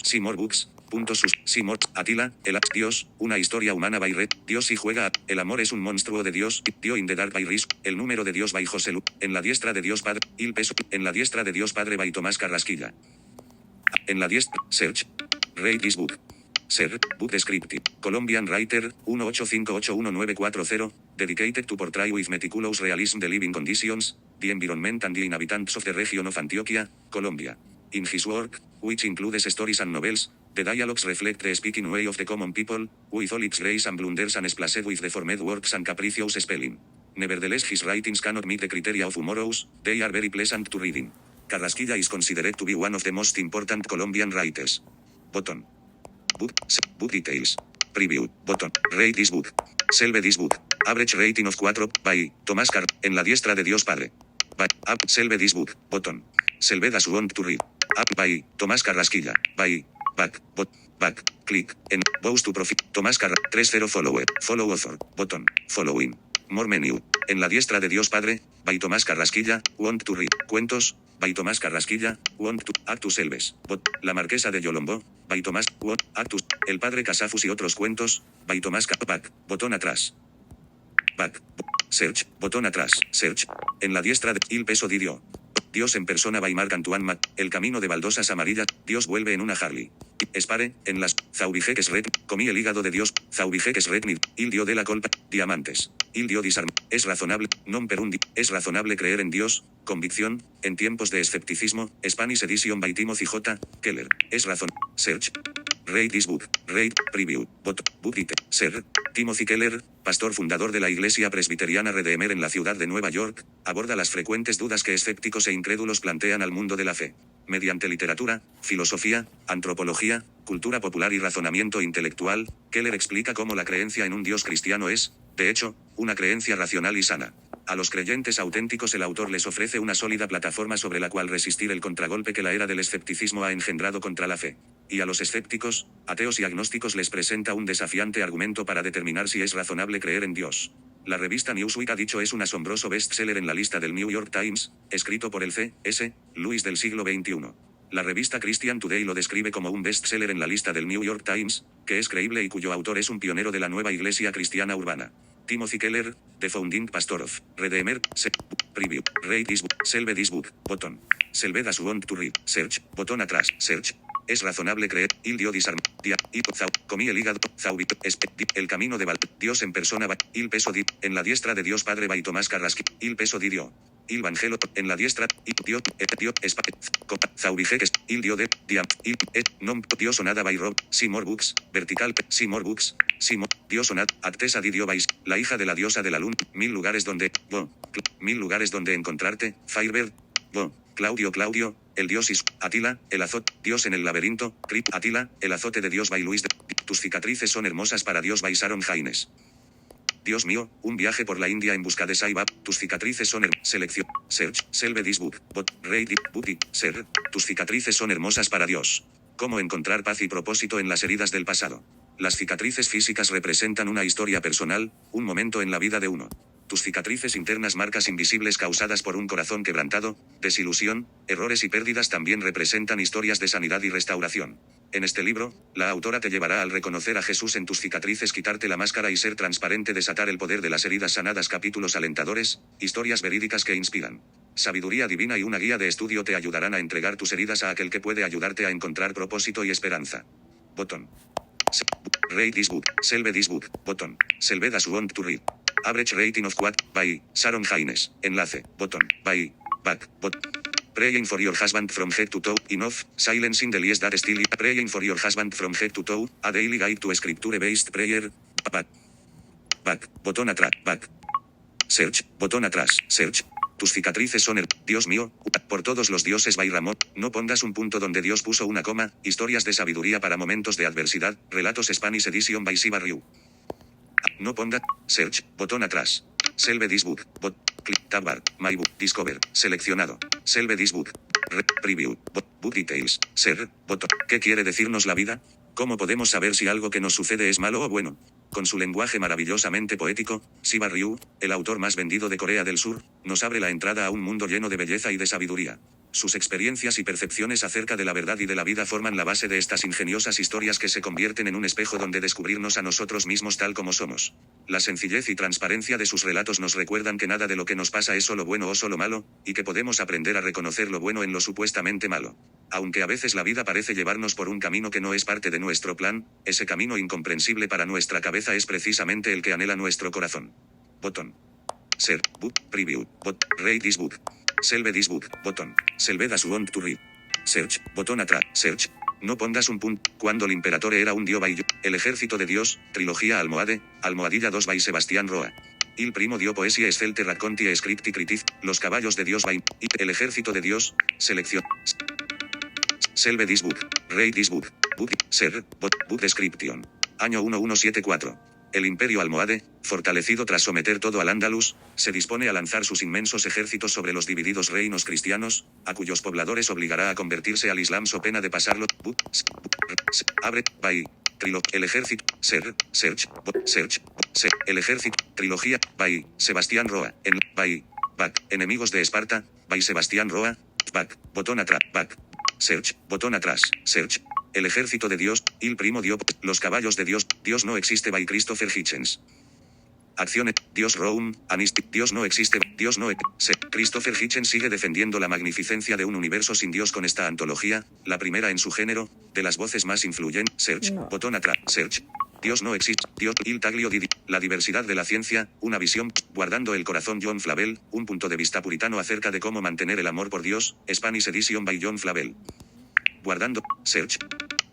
see more books, punto sus, see more, Atila, el Dios, una historia humana by Red, Dios y juega el amor es un monstruo de Dios, Dio in the dark by Risk, el número de Dios by José Lu, en la diestra de Dios Padre, il peso, en la diestra de Dios Padre by Tomás Carrasquilla. En la diestra, search, read this book. Ser, book descriptive. Colombian writer, 185819440, dedicated to portray with meticulous realism the living conditions, the environment and the inhabitants of the region of Antioquia, Colombia. In his work, which includes stories and novels, the dialogues reflect the speaking way of the common people, with all its grace and blunders and splashed with deformed words and capricious spelling. Nevertheless his writings cannot meet the criteria of humorous, they are very pleasant to reading. Carrasquilla is considered to be one of the most important Colombian writers. Button. Book details. Preview. Button. Rate this book. Selve this book. Average rating of 4. By. Tomás Car. En la diestra de Dios Padre. By. Up. Selve this book. Button. Selve das want to read. Up. By. Tomás Carrasquilla. By. Back. Back. Click. En. Bows to profit. Tomás Carra. 30 follower. Follow author. Button. Following. More menu. En la diestra de Dios Padre. By Tomás Carrasquilla. Want to read. Cuentos. By Tomás Carrasquilla, Want to, Actus Elves, La Marquesa de Yolombó, by Tomás, Want, Actus, El Padre Casafus y otros cuentos, by Tomás Back, botón atrás. Back, search, botón atrás, search. En la diestra de Il Peso di Dio. Dios en persona by Marc Antoine Mac, El Camino de Baldosas Amarillas, Dios vuelve en una Harley. Espare, en las, Zaubijeques Red, comí el hígado de Dios, Zaubijeques Red, Il dio de la colpa, diamantes. Il dio disarm, es razonable, non perundi, es razonable creer en Dios, convicción, en tiempos de escepticismo, Spanish Edition by Timothy J. Keller, es razón, search. Read this book, read, preview, book detail, ser, Timothy Keller, pastor fundador de la Iglesia Presbiteriana Redeemer en la ciudad de Nueva York, aborda las frecuentes dudas que escépticos e incrédulos plantean al mundo de la fe. Mediante literatura, filosofía, antropología, cultura popular y razonamiento intelectual, Keller explica cómo la creencia en un Dios cristiano es, de hecho, una creencia racional y sana. A los creyentes auténticos el autor les ofrece una sólida plataforma sobre la cual resistir el contragolpe que la era del escepticismo ha engendrado contra la fe. Y a los escépticos, ateos y agnósticos les presenta un desafiante argumento para determinar si es razonable creer en Dios. La revista Newsweek ha dicho es un asombroso bestseller en la lista del New York Times, escrito por el C.S. Lewis del siglo XXI. La revista Christian Today lo describe como un bestseller en la lista del New York Times, que es creíble y cuyo autor es un pionero de la nueva iglesia cristiana urbana. Timothy Keller, The Founding Pastor of Redeemer, Preview, Read this book, Selve this book, botón. Selve das want to read, search, botón atrás, search. Es razonable creer, il dio disarm, dia, comí el hígado, el camino de Dios en persona, il peso di, en la diestra de Dios Padre by Tomás Carrasquilla, il peso di Dio. Il Vangelo, en la diestra, Dio, Zaubijeques, il dio de, diam, il, non, Dios o nada by Rob, see more books, vertical, see more books, see more, Dios o nada, Actesa di Dio by, la hija de la diosa de la luna, 1000 lugares donde, 1000 lugares donde encontrarte, Firebird, Claudio, el dios y Atila, el azot, Dios en el laberinto, Crip, Atila, el azote de Dios by Luis de, tus cicatrices son hermosas para Dios by Sharon Haynes. Dios mío, un viaje por la India en busca de Saibab, tus cicatrices son selección, search, selve this book, read it, booty, ser, tus cicatrices son hermosas para Dios. Cómo encontrar paz y propósito en las heridas del pasado. Las cicatrices físicas representan una historia personal, un momento en la vida de uno. Tus cicatrices internas, marcas invisibles causadas por un corazón quebrantado, desilusión, errores y pérdidas también representan historias de sanidad y restauración. En este libro, la autora te llevará al reconocer a Jesús en tus cicatrices, quitarte la máscara y ser transparente, desatar el poder de las heridas sanadas. Capítulos alentadores, historias verídicas que inspiran. Sabiduría divina y una guía de estudio te ayudarán a entregar tus heridas a aquel que puede ayudarte a encontrar propósito y esperanza. Botón. Read this book, selve this book, botón. Selve das want to read. Average rating of 4, by Sharon Haynes. Enlace, botón, by, back, botón. Praying for your husband from head to toe, enough, silencing the lies that still, praying for your husband from head to toe, a daily guide to scripture-based prayer, back, botón atrás, back. Search, botón atrás, search. Tus cicatrices son el... Dios mío, por todos los dioses by Ramón, no pongas un punto donde Dios puso una coma, historias de sabiduría para momentos de adversidad, relatos Spanish Edition by Siva Ryu. No ponga, search, botón atrás. Selve this book, click, tab bar, my book, discover, seleccionado. Selve this book, preview, book details, ser, botón. ¿Qué quiere decirnos la vida? ¿Cómo podemos saber si algo que nos sucede es malo o bueno? Con su lenguaje maravillosamente poético, Siva Ryu, el autor más vendido de Corea del Sur, nos abre la entrada a un mundo lleno de belleza y de sabiduría. Sus experiencias y percepciones acerca de la verdad y de la vida forman la base de estas ingeniosas historias que se convierten en un espejo donde descubrirnos a nosotros mismos tal como somos. La sencillez y transparencia de sus relatos nos recuerdan que nada de lo que nos pasa es solo bueno o solo malo, y que podemos aprender a reconocer lo bueno en lo supuestamente malo. Aunque a veces la vida parece llevarnos por un camino que no es parte de nuestro plan, ese camino incomprensible para nuestra cabeza es precisamente el que anhela nuestro corazón. Botón. Ser, book, preview, read this book. Selve this book, botón. Selve das want to read. Search, botón atrás, search. No pongas un punto. Cuando el imperatore era un dio by El ejército de Dios, trilogía almohade, almohadilla 2 by Sebastián Roa. Il primo dio poesia escelte racconti e scripti critic, Los caballos de Dios by El ejército de Dios, selección. Selve this book, read this book, ser, book description. Año 1174. El imperio almohade, fortalecido tras someter todo al Andalus, se dispone a lanzar sus inmensos ejércitos sobre los divididos reinos cristianos, a cuyos pobladores obligará a convertirse al Islam so pena de pasarlo. Abre, by, el ejército, search, el ejército, trilogía, by, Sebastián Roa, by, back, enemigos de Esparta, by Sebastián Roa, back, botón atrás, back, search, botón atrás, search. El ejército de Dios, il primo dio, los caballos de Dios, Dios no existe by Christopher Hitchens. Acciones, Dios Rome, Dios no existe, Dios no Christopher Hitchens sigue defendiendo la magnificencia de un universo sin Dios con esta antología, la primera en su género, de las voces más influyentes, search, botón atrás, search. Dios no existe, Dios, il taglio di, la diversidad de la ciencia, una visión, guardando el corazón John Flavel, un punto de vista puritano acerca de cómo mantener el amor por Dios, Spanish Edition by John Flavel. Guardando, search,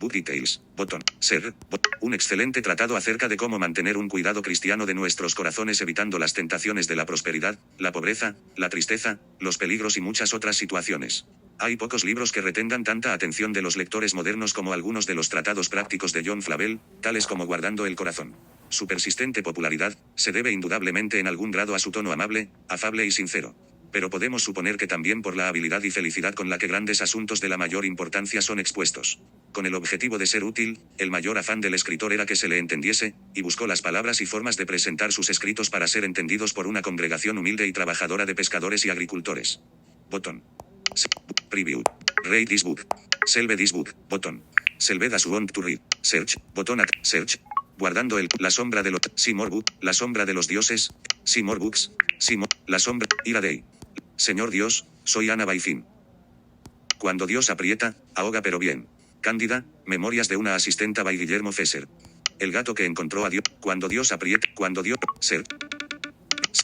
book details, botón, ser, un excelente tratado acerca de cómo mantener un cuidado cristiano de nuestros corazones evitando las tentaciones de la prosperidad, la pobreza, la tristeza, los peligros y muchas otras situaciones. Hay pocos libros que retengan tanta atención de los lectores modernos como algunos de los tratados prácticos de John Flavel, tales como Guardando el corazón. Su persistente popularidad se debe indudablemente en algún grado a su tono amable, afable y sincero. Pero podemos suponer que también por la habilidad y felicidad con la que grandes asuntos de la mayor importancia son expuestos. Con el objetivo de ser útil, el mayor afán del escritor era que se le entendiese, y buscó las palabras y formas de presentar sus escritos para ser entendidos por una congregación humilde y trabajadora de pescadores y agricultores. Botón. Preview. Read this book. Selve this book. Botón. Selve das want to read. Search. Botón at. Search. Guardando la sombra de los... More book. La sombra de los dioses. More books. La sombra. Ira day. Señor Dios, soy Ana Baifín. Cuando Dios aprieta, ahoga pero bien. Cándida, Memorias de una asistenta by Guillermo Fesser. El gato que encontró a Dios. Cuando Dios aprieta, cuando Dios... Ser.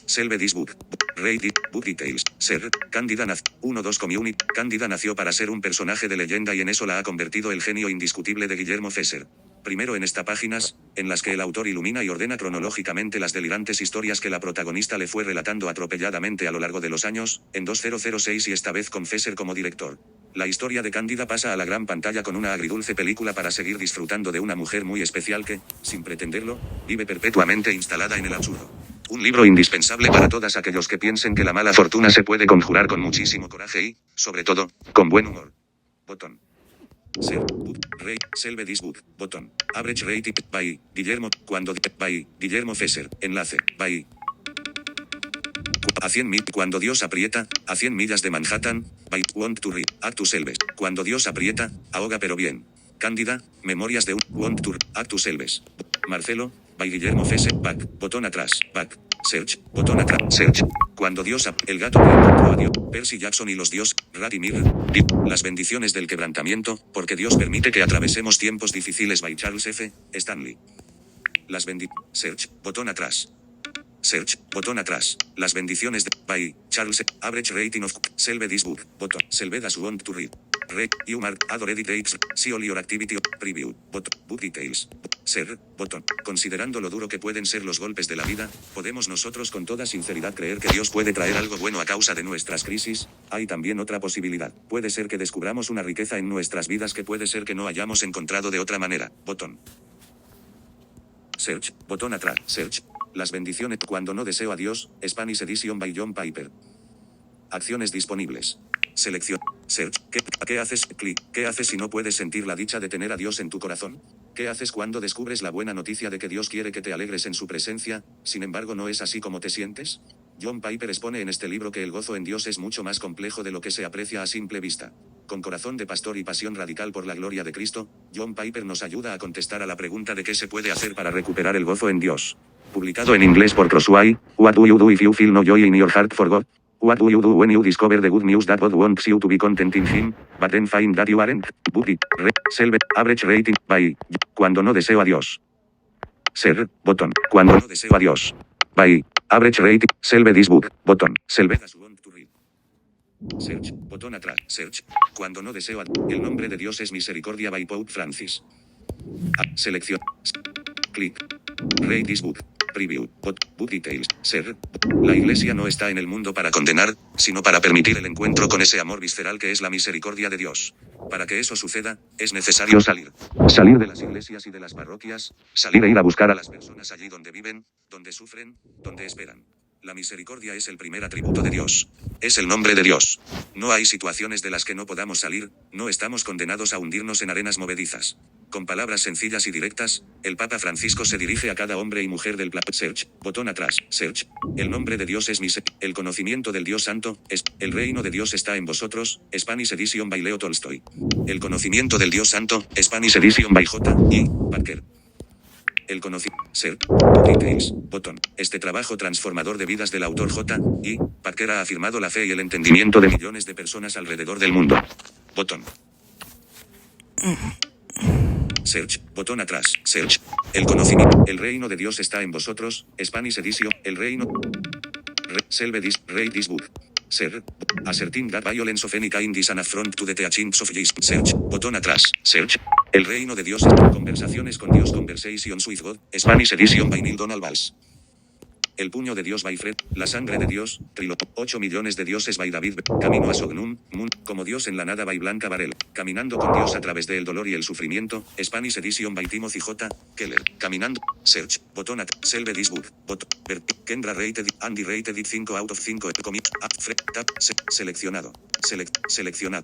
Selve this book. Read it, book details. Ser. Cándida nació. 1-2 Community. Cándida nació para ser un personaje de leyenda y en eso la ha convertido el genio indiscutible de Guillermo Fesser. Primero en estas páginas, en las que el autor ilumina y ordena cronológicamente las delirantes historias que la protagonista le fue relatando atropelladamente a lo largo de los años, en 2006 y esta vez con Fesser como director. La historia de Cándida pasa a la gran pantalla con una agridulce película para seguir disfrutando de una mujer muy especial que, sin pretenderlo, vive perpetuamente instalada en el absurdo. Un libro indispensable para todos aquellos que piensen que la mala fortuna se puede conjurar con muchísimo coraje y, sobre todo, con buen humor. Botón. Ser, book, rate, selve this book, botón. Average rate by Guillermo, by Guillermo Fesser, enlace, by. A 100 mil, cuando Dios aprieta, a 100 millas de Manhattan, by want to read, actus selves. Cuando Dios aprieta, ahoga pero bien. Cándida, Memorias de un, want to, actus selves. Marcelo, by Guillermo Fesser, back, botón atrás, back. Search, botón atrás, search. Cuando Dios, el gato que encontró a Dios, Percy Jackson y los dios, Rat y Mir, las bendiciones del quebrantamiento, porque Dios permite que atravesemos tiempos difíciles by Charles F. Stanley. Las search, botón atrás. Search, botón atrás. Las bendiciones de, by, Charles, average rating of, selve this book, botón, selve das want to read. You mark, add or edit dates, see all your activity, preview, book details. Ser, botón. Considerando lo duro que pueden ser los golpes de la vida, ¿podemos nosotros con toda sinceridad creer que Dios puede traer algo bueno a causa de nuestras crisis? Hay también otra posibilidad. Puede ser que descubramos una riqueza en nuestras vidas que puede ser que no hayamos encontrado de otra manera. Botón. Search, botón atrás. Search. Las bendiciones cuando no deseo a Dios. Spanish Edition by John Piper. Acciones disponibles. Selección. Search. ¿Qué haces? Clic. ¿Qué haces si no puedes sentir la dicha de tener a Dios en tu corazón? ¿Qué haces cuando descubres la buena noticia de que Dios quiere que te alegres en su presencia, sin embargo no es así como te sientes? John Piper expone en este libro que el gozo en Dios es mucho más complejo de lo que se aprecia a simple vista. Con corazón de pastor y pasión radical por la gloria de Cristo, John Piper nos ayuda a contestar a la pregunta de qué se puede hacer para recuperar el gozo en Dios. Publicado en inglés por Crossway, What do you do if you feel no joy in your heart for God? What do you do when you discover the good news that God wants you to be content in Him, but then find that you aren't? Book it. Average rating, by. Cuando no deseo a Dios. Ser, botón. Cuando no deseo a Dios. By. Average rating, selve this book, botón. Selve as want to read. Search, botón atrás. Search. Cuando no deseo a El nombre de Dios es misericordia by Pope Francis. Selección. Clic. Read this book. Preview. Book details. Ser. La iglesia no está en el mundo para condenar, sino para permitir el encuentro con ese amor visceral que es la misericordia de Dios. Para que eso suceda, es necesario salir. Salir de las iglesias y de las parroquias, salir e ir a buscar a las personas allí donde viven, donde sufren, donde esperan. La misericordia es el primer atributo de Dios. Es el nombre de Dios. No hay situaciones de las que no podamos salir, no estamos condenados a hundirnos en arenas movedizas. Con palabras sencillas y directas, el Papa Francisco se dirige a cada hombre y mujer del planeta. Search, botón atrás. Search. El nombre de Dios es el conocimiento del Dios Santo, es, el reino de Dios está en vosotros, Spanish Edition by Leo Tolstoy. El conocimiento del Dios Santo, Spanish Edition by J. E. Parker. El conocimiento. Ser. Details. Botón. Este trabajo transformador de vidas del autor J. E. Parker ha afirmado la fe y el entendimiento de millones de personas alrededor del mundo. Botón. Search, botón atrás. Search. El conocimiento. El reino de Dios está en vosotros, Spanish Edition. El reino. Selve this, read this book. Ser. Asserting that violence of any kind is an affront to the teachings of Jesus. Search, botón atrás. Search. El reino de Dios es conversaciones con Dios, Conversations with God, Spanish Edition by Neil Donald Walsh. El puño de Dios by Fred, la sangre de Dios, 8 millones de dioses by David, Camino a Sognum, Moon, como Dios en la nada by Blanca Varela, Caminando con Dios a través del dolor y el sufrimiento, Spanish Edition by Timothy J. Keller, Caminando, Search, botón at, Selve this book, Kendra rated, Andy rated it 5 out of 5, comic, Fred, tap, seleccionado, seleccionado,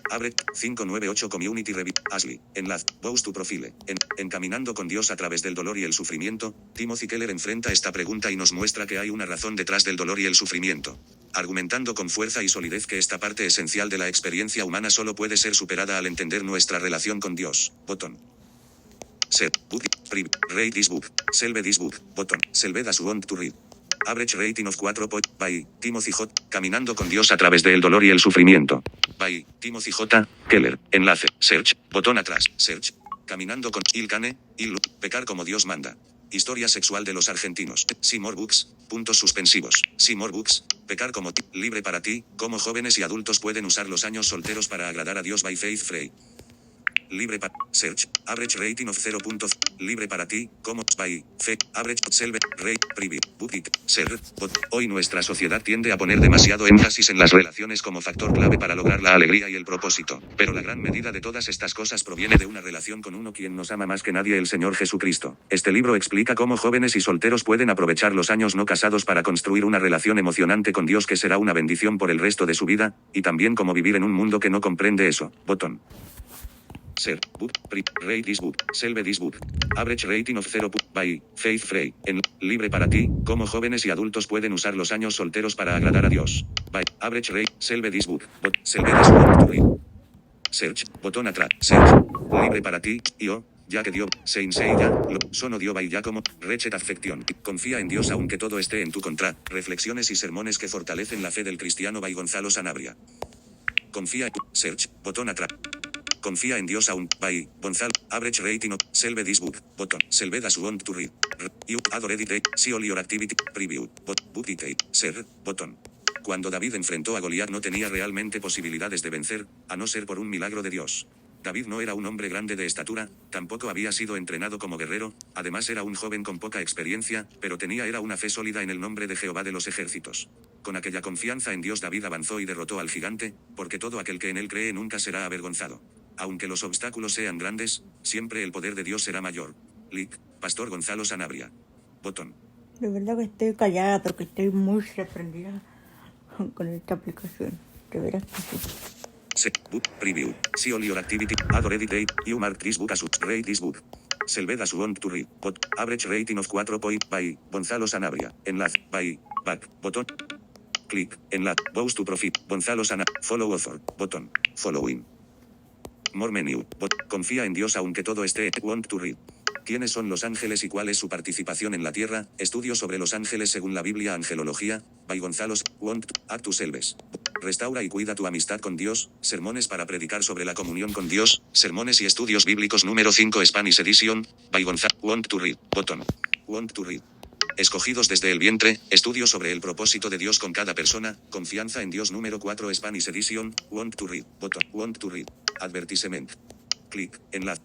abre, 598 Community Review, Ashley, enlace, Bows to Profile, en Caminando con Dios a través del dolor y el sufrimiento, Timothy Keller enfrenta esta pregunta y nos muestra que hay una razón detrás del dolor y el sufrimiento, argumentando con fuerza y solidez que esta parte esencial de la experiencia humana solo puede ser superada al entender nuestra relación con Dios. Botón. Set. Book. Read this book. Selve this book. Botón. Selve as want to read. Average rating of 4 by Timothy J. Caminando con Dios a través del dolor y el sufrimiento. By Timothy J. Keller. Enlace. Search. Botón atrás. Search. Caminando con Ilkane. Pecar como Dios manda. Historia sexual de los argentinos. See more books. Puntos suspensivos. See more books. Pecar como libre para ti. Cómo jóvenes y adultos pueden usar los años solteros para agradar a Dios by Faith Frey. Libre para Search. Average rating of 0. Libre para ti. Como by Fe. Average Selve. Rate. Preview. Book it. Ser. Hoy nuestra sociedad tiende a poner demasiado énfasis en las relaciones como factor clave para lograr la alegría y el propósito. Pero la gran medida de todas estas cosas proviene de una relación con uno quien nos ama más que nadie, el Señor Jesucristo. Este libro explica cómo jóvenes y solteros pueden aprovechar los años no casados para construir una relación emocionante con Dios que será una bendición por el resto de su vida, y también cómo vivir en un mundo que no comprende eso. Botón. Ser, book, rate this book, selve this book, average rating of 0 by Faith Frey, en libre para ti, cómo jóvenes y adultos pueden usar los años solteros para agradar a Dios, by average rate, selve this book, selve this book, search, botón atrás, search, libre para ti, yo, ya que Dios, se ya, sono Dio by Giacomo, Rechet Affection, confía en Dios aunque todo esté en tu contra, reflexiones y sermones que fortalecen la fe del cristiano by Gonzalo Sanabria. Confía, search, botón atrás. Confía en Dios aún, by, Gonzalo, average rating of, selve this book, botón, selve as want to read, you adore it, see all your activity, preview, book detail, ser, botón. Cuando David enfrentó a Goliat no tenía realmente posibilidades de vencer, a no ser por un milagro de Dios. David no era un hombre grande de estatura, tampoco había sido entrenado como guerrero, además era un joven con poca experiencia, pero era una fe sólida en el nombre de Jehová de los ejércitos. Con aquella confianza en Dios David avanzó y derrotó al gigante, porque todo aquel que en él cree nunca será avergonzado. Aunque los obstáculos sean grandes, siempre el poder de Dios será mayor. Lic, Pastor Gonzalo Sanabria. Botón. De verdad que estoy callada porque estoy muy sorprendida con esta aplicación. De veras que sí. Book, preview. See all your activity. Add or edit date. You mark this book as rate this book. Selved as want to read. Average rating of 4 point by Gonzalo Sanabria. Enlace. By. Back. Botón. Click. Enlace. Bows to profit. Gonzalo Sanabria. Follow author. Botón. Following. More menu. Confía en Dios aunque todo esté. Want to read. ¿Quiénes son los ángeles y cuál es su participación en la tierra? Estudio sobre los ángeles según la Biblia. Angelología. By Gonzalo. Want. Actus Elves. Restaura y cuida tu amistad con Dios. Sermones para predicar sobre la comunión con Dios. Sermones y estudios bíblicos número 5 Spanish Edition. By Gonzalo. Want to read. Botón. Want to read. Escogidos desde el vientre. Estudio sobre el propósito de Dios con cada persona. Confianza en Dios número 4 Spanish Edition. Want to read. Botón. Want to read. Advertisement. Clic. Enlace.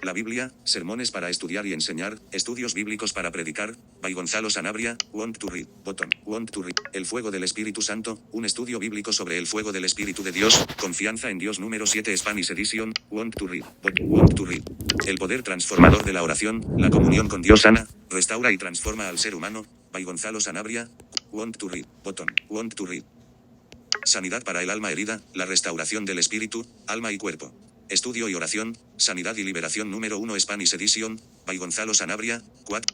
La Biblia, sermones para estudiar y enseñar, estudios bíblicos para predicar, by Gonzalo Sanabria, Want to read, botón, Want to read. El fuego del Espíritu Santo, un estudio bíblico sobre el fuego del Espíritu de Dios, confianza en Dios número 7 Spanish Edition, Want to read, botón, Want to read. El poder transformador de la oración, la comunión con Dios sana, restaura y transforma al ser humano, by Gonzalo Sanabria, Want to read, botón, Want to read. Sanidad para el alma herida, la restauración del espíritu, alma y cuerpo. Estudio y oración, sanidad y liberación número 1 Spanish Edition, by Gonzalo Sanabria,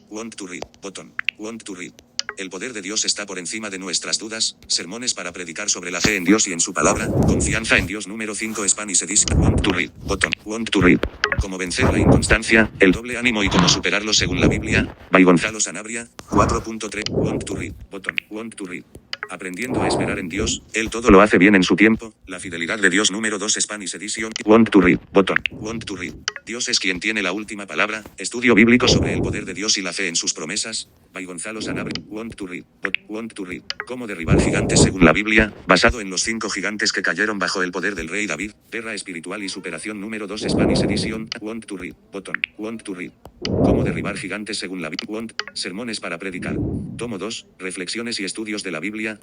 Want to read, botón, Want to read. El poder de Dios está por encima de nuestras dudas, sermones para predicar sobre la fe en Dios y en su palabra, confianza en Dios número 5 Spanish Edition, Want to read, botón, Want to read. Cómo vencer la inconstancia, el doble ánimo y cómo superarlo según la Biblia, by Gonzalo Sanabria, 4.3, Want to read, botón, Want to read. Aprendiendo a esperar en Dios, Él todo lo hace bien en su tiempo, la fidelidad de Dios número 2 Spanish Edition, Want to read, botón, Want to read. Dios es quien tiene la última palabra, estudio bíblico sobre el poder de Dios y la fe en sus promesas, by Gonzalo Sanabria, Want to read, Want to read. Cómo derribar gigantes según la Biblia, basado en los 5 gigantes que cayeron bajo el poder del rey David, guerra espiritual y superación número 2 Spanish Edition, Want to read, botón, Want to read. Cómo derribar gigantes según la Biblia, sermones para predicar. Tomo 2, reflexiones y estudios de la Biblia,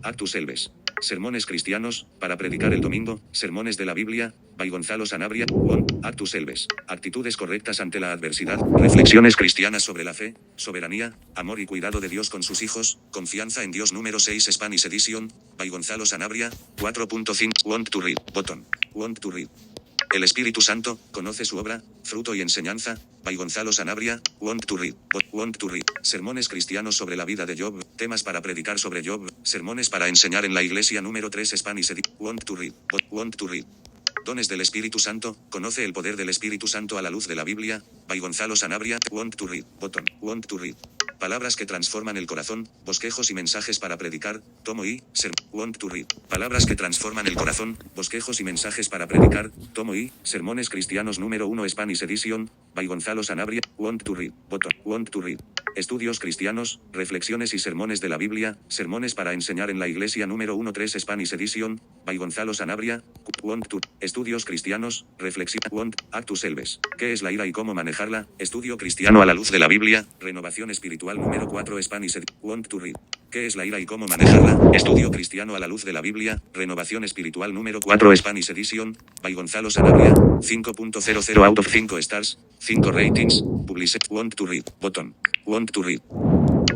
Actus Elves. Sermones cristianos, para predicar el domingo, sermones de la Biblia, by Gonzalo Sanabria, Actus Elves. Actitudes correctas ante la adversidad, reflexiones cristianas sobre la fe, soberanía, amor y cuidado de Dios con sus hijos, confianza en Dios número 6 Spanish Edition, by Gonzalo Sanabria, 4.5, Want to read, botón, Want to read. El Espíritu Santo, conoce su obra, fruto y enseñanza, by Gonzalo Sanabria, Want to read, Want to read. Sermones cristianos sobre la vida de Job, temas para predicar sobre Job, sermones para enseñar en la iglesia número 3 Spanish Edition, Want to read, Want to read. Dones del Espíritu Santo, conoce el poder del Espíritu Santo a la luz de la Biblia, by Gonzalo Sanabria, Want to read, botón, Want to read. Palabras que transforman el corazón, bosquejos y mensajes para predicar, tomo y, Want to read. Palabras que transforman el corazón, bosquejos y mensajes para predicar, tomo y, sermones cristianos número 1 Spanish Edition, by Gonzalo Sanabria, Want to read, botón, Want to read. Estudios cristianos, reflexiones y sermones de la Biblia, sermones para enseñar en la iglesia número 1-3 Spanish Edition, by Gonzalo Sanabria, Want to. Estudios cristianos, reflexión, Actus Elves. ¿Qué es la ira y cómo manejarla? Estudio cristiano a la luz de la Biblia, renovación espiritual número 4 Spanish Edition, Want to read. ¿Qué es la ira y cómo manejarla? Estudio cristiano a la luz de la Biblia, renovación espiritual número 4 Spanish Edition, by Gonzalo Sanabria, 5.00 out of 5 stars, 5 ratings, publish, Want to read, botón, Want to read.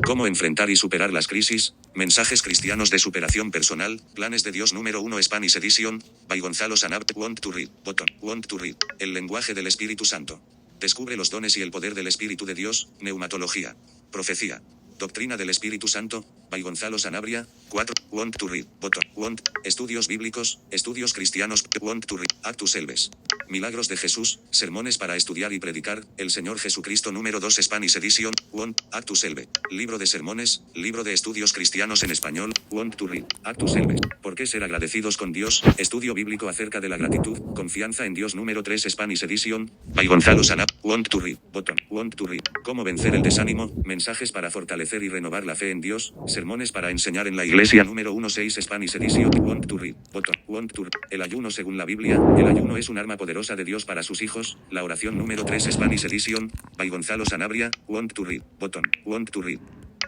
Cómo enfrentar y superar las crisis, mensajes cristianos de superación personal, planes de Dios número 1 Spanish Edition, by Gonzalo Sanabria, Want to read, botón, Want to read. El lenguaje del Espíritu Santo. Descubre los dones y el poder del Espíritu de Dios, neumatología, profecía. Doctrina del Espíritu Santo, by Gonzalo Sanabria, 4, Want to read, botón, Want, estudios bíblicos, estudios cristianos, Want to read, Actus Elves. Milagros de Jesús, sermones para estudiar y predicar, el Señor Jesucristo número 2 Spanish Edition, Want, Actus Elbe. Libro de sermones, libro de estudios cristianos en español, Want to read, Actus Elbe. ¿Por qué ser agradecidos con Dios? Estudio bíblico acerca de la gratitud, confianza en Dios número 3 Spanish Edition, by Gonzalo Sanab, Want to read, botón, Want to read. ¿Cómo vencer el desánimo? Mensajes para fortalecer y renovar la fe en Dios, sermones para enseñar en la iglesia número 1.6 Spanish Edition, Want to read, botón, Want to read. El ayuno según la Biblia, el ayuno es un arma poderosa de Dios para sus hijos, la oración número 3 Spanish Edition, by Gonzalo Sanabria, Want to read, botón, Want to read.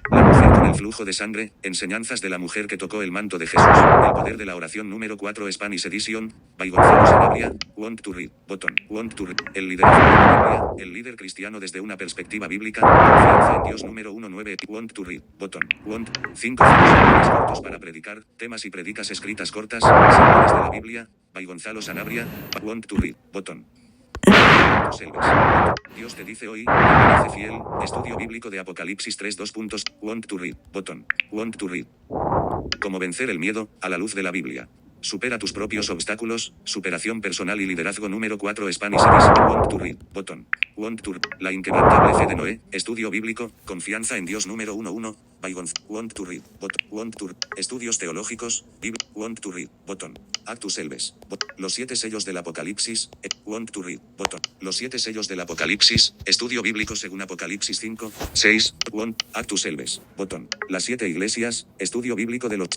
La mujer con el flujo de sangre, enseñanzas de la mujer que tocó el manto de Jesús, el poder de la oración número 4 Spanish Edition, by Gonzalo Sanabria, Want to read, botón, Want to read. El liderazgo de la Biblia, el líder cristiano desde una perspectiva bíblica, confianza en Dios número 1.9 Want to read, botón, Want, 5 sermones cortos para predicar, temas y predicas escritas cortas, sermones de la Biblia, by Gonzalo Sanabria, Want to read, botón. Dios te dice hoy, permanece fiel, estudio bíblico de Apocalipsis 3 2 puntos, Want to read, botón, Want to read. Cómo vencer el miedo, a la luz de la Biblia. Supera tus propios obstáculos, superación personal y liderazgo número 4 Spanish Edition, Want to read, botón, Want to read. La inquebrantable fe de Noé, estudio bíblico, confianza en Dios número 1.1, by Want to read, botón, Want to read. Estudios teológicos, Want to read, botón. Actus Elbes. Los 7 sellos del Apocalipsis. Want to read. Botón. Los 7 sellos del Apocalipsis. Estudio bíblico según Apocalipsis 5, 6. Want. Actus Elbes. Botón. Las 7 iglesias. Estudio bíblico de los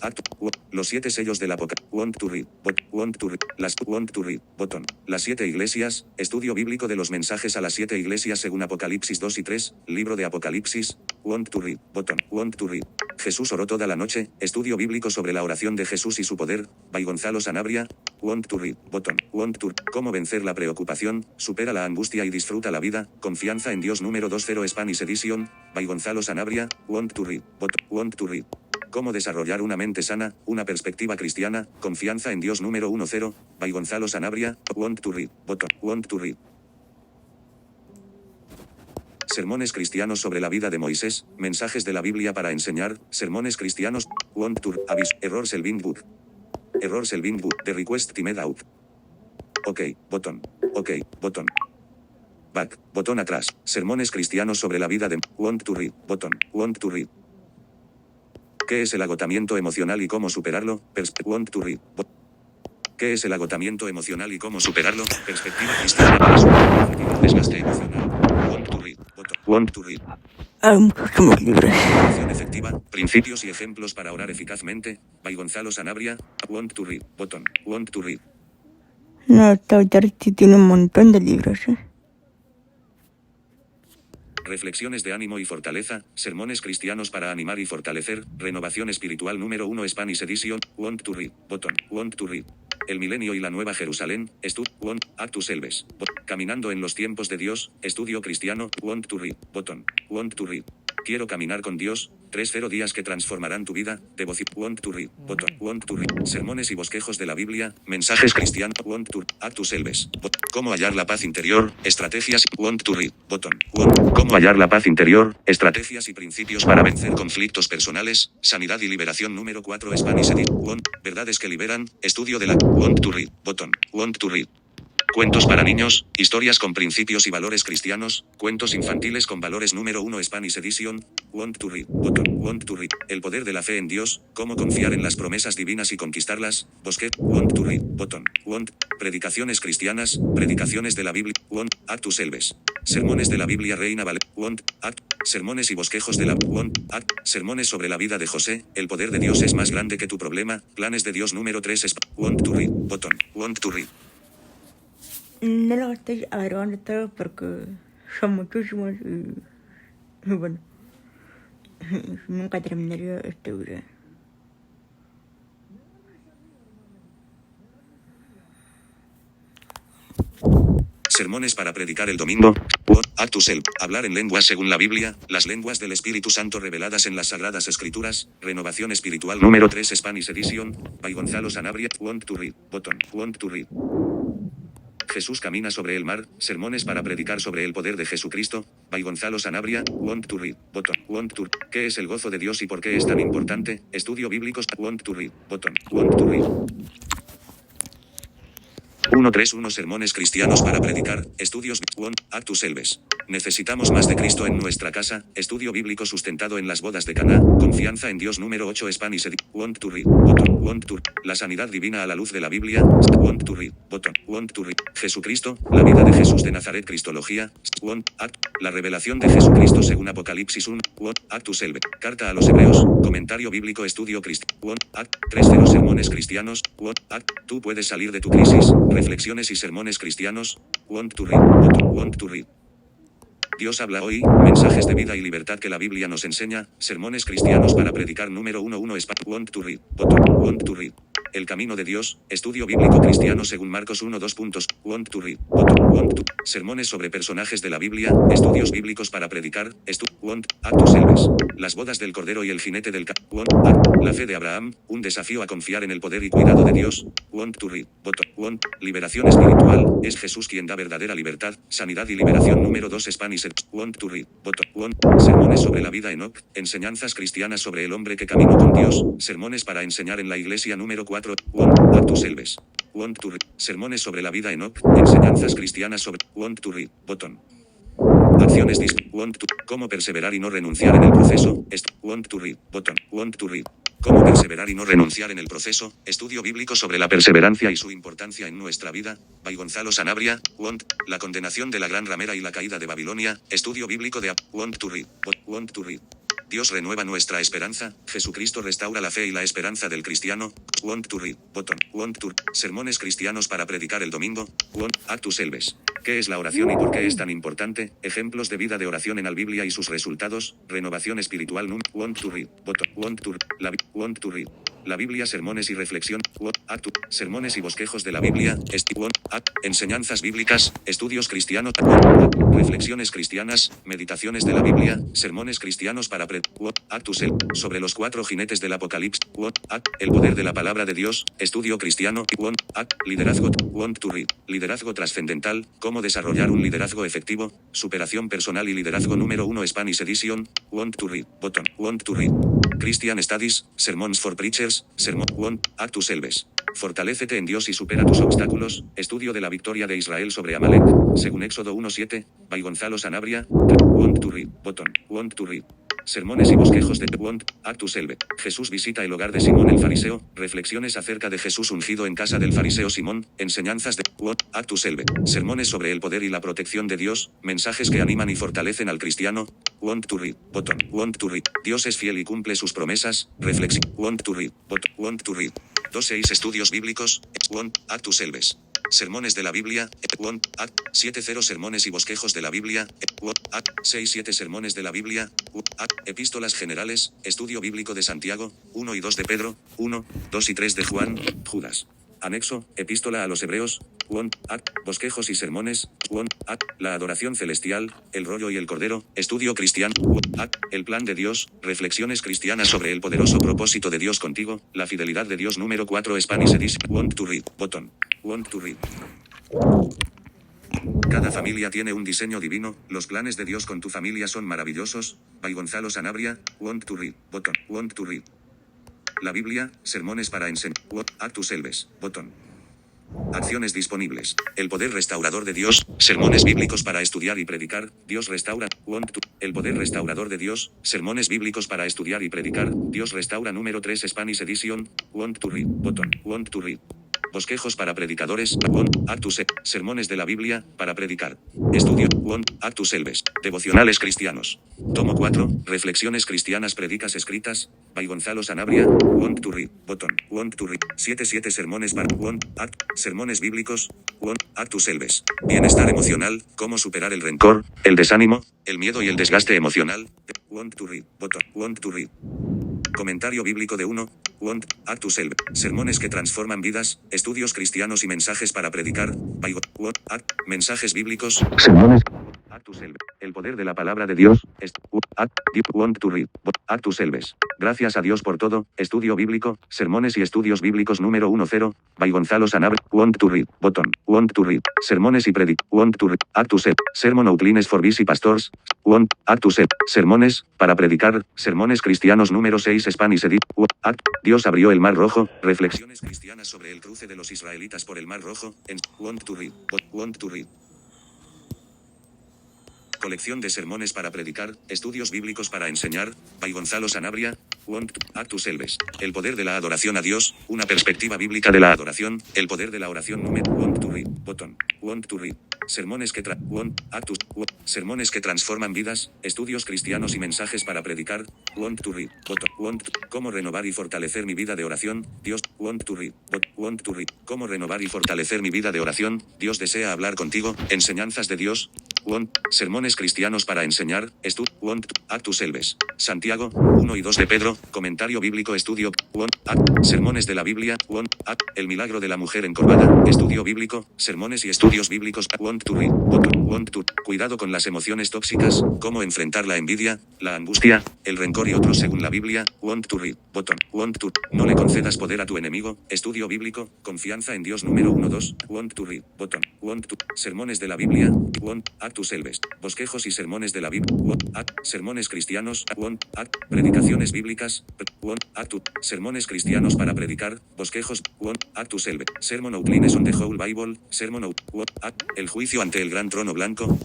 los 7 sellos del Apocalipsis. Want to read. Want to read. Las Want to read. Botón. Las 7 iglesias. Estudio bíblico de los mensajes a las 7 iglesias según Apocalipsis 2 y 3. Libro de Apocalipsis. Want to read. Botón. Want to read. Jesús oró toda la noche. Estudio bíblico sobre la oración de Jesús y su poder. By Gonzalo Sanabria. Want to read. Botón. Want to. Cómo vencer la preocupación. Supera la angustia y disfruta la vida. Confianza en Dios número 2.0 Spanish Edition. By Gonzalo Sanabria. Want to read. Botón. Want to read. Cómo desarrollar una mente sana, una perspectiva cristiana. Confianza en Dios número 1.0. By Gonzalo Sanabria. Want to read. Botón. Want to read. Sermones cristianos sobre la vida de Moisés, mensajes de la Biblia para enseñar, sermones cristianos, Want to, aviso, error Selvin book. Error Selvin book, the request timed out. Ok, botón. Ok, botón. Back, botón atrás, sermones cristianos sobre la vida de Want to read, botón, Want to read. ¿Qué es el agotamiento emocional y cómo superarlo? Want to read. ¿Qué es el agotamiento emocional y cómo superarlo? Perspectiva cristiana para superar el desgaste emocional. Want to read. Botón. Want to read. Hay muchísimos libros. Oración efectiva. Principios y ejemplos para orar eficazmente. By Gonzalo Sanabria. Want to read. Botón. Want to read. No, Tautarti tiene un montón de libros, ¿eh? Reflexiones de ánimo y fortaleza, sermones cristianos para animar y fortalecer, renovación espiritual número 1 Spanish Edition, Want to read, botón, Want to read. El milenio y la nueva Jerusalén, Want, Actus Elbes. Caminando en los tiempos de Dios, estudio cristiano, Want to read, botón, Want to read. Quiero caminar con Dios, 3-0 días que transformarán tu vida, devoción, Want to read, botón, Want to read. Sermones y bosquejos de la Biblia, mensajes cristianos, Want to, Actus Elbes. Cómo hallar la paz interior, estrategias, Want to read, botón, Want. Cómo hallar la paz interior, estrategias y principios para vencer conflictos personales, sanidad y liberación número 4 Spanish Edition, Want. Verdades que liberan, estudio de la, Want to read, botón, Want to read. Cuentos para niños, historias con principios y valores cristianos, cuentos infantiles con valores número 1 Spanish Edition, Want to read, botón, Want to read. El poder de la fe en Dios, cómo confiar en las promesas divinas y conquistarlas, bosquet, Want to read, botón, Want. Predicaciones cristianas, predicaciones de la Biblia, Want, Actus Elbes. Sermones de la Biblia Reina Vale, Want, Act. Sermones y bosquejos de la Want, Act. Sermones sobre la vida de José, el poder de Dios es más grande que tu problema, planes de Dios número 3 Want to read, botón, Want to read. No lo estoy agregando todo porque son muchísimos y bueno, nunca terminaría este video. Sermones para predicar el domingo. Actus El. Hablar en lenguas según la Biblia, las lenguas del Espíritu Santo reveladas en las Sagradas Escrituras, renovación espiritual número 3 Spanish Edition, by Gonzalo Sanabria, Want to read, botón, Want to read. Jesús camina sobre el mar, sermones para predicar sobre el poder de Jesucristo, by Gonzalo Sanabria, Want to read, botón, Want to. ¿Qué es el gozo de Dios y por qué es tan importante? Estudio bíblicos, Want to read, botón, Want to read. 131 sermones cristianos para predicar, estudios, Actus Selves. Necesitamos más de Cristo en nuestra casa, estudio bíblico sustentado en las bodas de Caná, confianza en Dios número 8 Spanish want to read, button, want to, la sanidad divina a la luz de la Biblia, want to read, button, want to read, Jesucristo, la vida de Jesús de Nazaret Cristología, want, act, la revelación de Jesucristo según Apocalipsis 1, want, Actus Selves, carta a los hebreos, comentario bíblico estudio Cristo, want, act, 30 sermones cristianos, want, act, tú puedes salir de tu crisis, reflexiones y sermones cristianos, want to read, button, want to read. Dios habla hoy, mensajes de vida y libertad que la Biblia nos enseña, sermones cristianos para predicar número 11 want to read, button, want to read. El camino de Dios, estudio bíblico cristiano según Marcos 1 2 puntos, want to read, button, want to. Sermones sobre personajes de la Biblia, estudios bíblicos para predicar, want, Actus Selves. Las bodas del Cordero y el jinete del want, act, la fe de Abraham, un desafío a confiar en el poder y cuidado de Dios, want to read, button, want, liberación espiritual, es Jesús quien da verdadera libertad, sanidad y liberación número 2 Spanish, want to read, button, want, sermones sobre la vida Enoch, enseñanzas cristianas sobre el hombre que caminó con Dios, sermones para enseñar en la iglesia número 4, want, Actus Selves. Want to read. Sermones sobre la vida Enoch, enseñanzas cristianas sobre want to read, button. Acciones want to, cómo perseverar y no renunciar en el proceso, want to read, button, want to read. Cómo perseverar y no renunciar en el proceso, estudio bíblico sobre la perseverancia y su importancia en nuestra vida, by Gonzalo Sanabria, want, la condenación de la gran ramera y la caída de Babilonia, estudio bíblico de want to read, want to read. Dios renueva nuestra esperanza, Jesucristo restaura la fe y la esperanza del cristiano, want to read, button, want to, sermones cristianos para predicar el domingo, want, Actus Selves. ¿Qué es la oración y por qué es tan importante? Ejemplos de vida de oración en la Biblia y sus resultados, renovación espiritual, want to read, button, want to read. La Biblia, sermones y reflexión, sermones y bosquejos de la Biblia, enseñanzas bíblicas, estudios cristianos, reflexiones cristianas, meditaciones de la Biblia, sermones cristianos para sobre los 4 jinetes del Apocalipsis, el poder de la palabra de Dios, estudio cristiano, liderazgo, want to read, liderazgo trascendental, cómo desarrollar un liderazgo efectivo, superación personal y liderazgo número 1 Spanish Edition, want to read, button, want to read. Christian Studies, Sermons for Preachers, Sermon, want, Actus Selves. Fortalécete en Dios y supera tus obstáculos, estudio de la victoria de Israel sobre Amalek, según Éxodo 1:7, by Gonzalo Sanabria, want to read, button, want to read. Sermones y bosquejos de want, Actus Selves. Jesús visita el hogar de Simón el fariseo, reflexiones acerca de Jesús ungido en casa del fariseo Simón, enseñanzas de want, Actus Selves. Sermones sobre el poder y la protección de Dios, mensajes que animan y fortalecen al cristiano, want to read, button, want to read. Dios es fiel y cumple sus promesas, reflexión, want to read, button, want to read. 2-6 estudios bíblicos, want, Actus Selves. Sermones de la Biblia, 7-0 sermones y bosquejos de la Biblia, 6-7 sermones de la Biblia, epístolas generales, estudio bíblico de Santiago, 1 y 2 de Pedro, 1, 2 y 3 de Juan, Judas. Anexo, epístola a los hebreos, bosquejos y sermones, la adoración celestial, el rollo y el cordero, estudio cristiano, el plan de Dios, reflexiones cristianas sobre el poderoso propósito de Dios contigo, la fidelidad de Dios número 4 Spanish Edition, want to read, button, want to read. Cada familia tiene un diseño divino, los planes de Dios con tu familia son maravillosos, by Gonzalo Sanabria, want to read, button, want to read. La Biblia, sermones para enseñar, Actus Selves, botón. Acciones disponibles. El poder restaurador de Dios, sermones bíblicos para estudiar y predicar, Dios restaura, el poder restaurador de Dios, sermones bíblicos para estudiar y predicar, Dios restaura número 3 Spanish Edition, want to read, botón, want to read. Bosquejos para predicadores, Actus, sermones de la Biblia, para predicar. Estudio, Actus Selves, devocionales cristianos. Tomo 4, reflexiones cristianas predicas escritas, by Gonzalo Sanabria, want to read, button, want to read. 7 sermones para, sermones bíblicos, Actus Selves. Bienestar emocional, cómo superar el rencor, el desánimo, el miedo y el desgaste emocional, want to read, button, want to read. Comentario bíblico de 1, want, Actus Selves. Sermones que transforman vidas, estudios cristianos y mensajes para predicar, by want, mensajes bíblicos, sermones, Actus Selves. El poder de la palabra de Dios, want to read, Actus Selves. Gracias a Dios por todo, estudio bíblico, sermones y estudios bíblicos número 10, by Gonzalo Sanabria, want to read, button, want to read. Sermones y want to read, Actus Selves. Sermon outlines for busy pastors, Actus sermones, para predicar, sermones cristianos número 6 Spanish edit. Dios abrió el mar rojo, reflexiones cristianas sobre el cruce de los israelitas por el mar rojo, en Want to read. Colección de sermones para predicar, estudios bíblicos para enseñar, by Gonzalo Sanabria, Actus Elves. El poder de la adoración a Dios, una perspectiva bíblica de la adoración, el poder de la oración número Want to read. Sermones que sermones que transforman vidas, estudios cristianos y mensajes para predicar, Want to read. Cómo renovar y fortalecer mi vida de oración, Dios, Want to read. Cómo renovar y fortalecer mi vida de oración, Dios desea hablar contigo, enseñanzas de Dios, sermones cristianos para enseñar, Actus Elves. Santiago, 1 y 2 de Pedro, comentario bíblico estudio, sermones de la Biblia, el milagro de la mujer encorvada, estudio bíblico, sermones y estudios bíblicos, cuidado con las emociones tóxicas, cómo enfrentar la envidia, la angustia, el rencor y otros según la Biblia, no le concedas poder a tu enemigo, estudio bíblico, confianza en Dios número 1-2, sermones de la Biblia, Actus Elves, bosquejos y sermones de la Biblia, sermones cristianos, predicaciones bíblicas, sermones cristianos para predicar, bosquejos, Actus Elves, sermon outlines on the whole Bible, el juicio ante el gran trono blanco,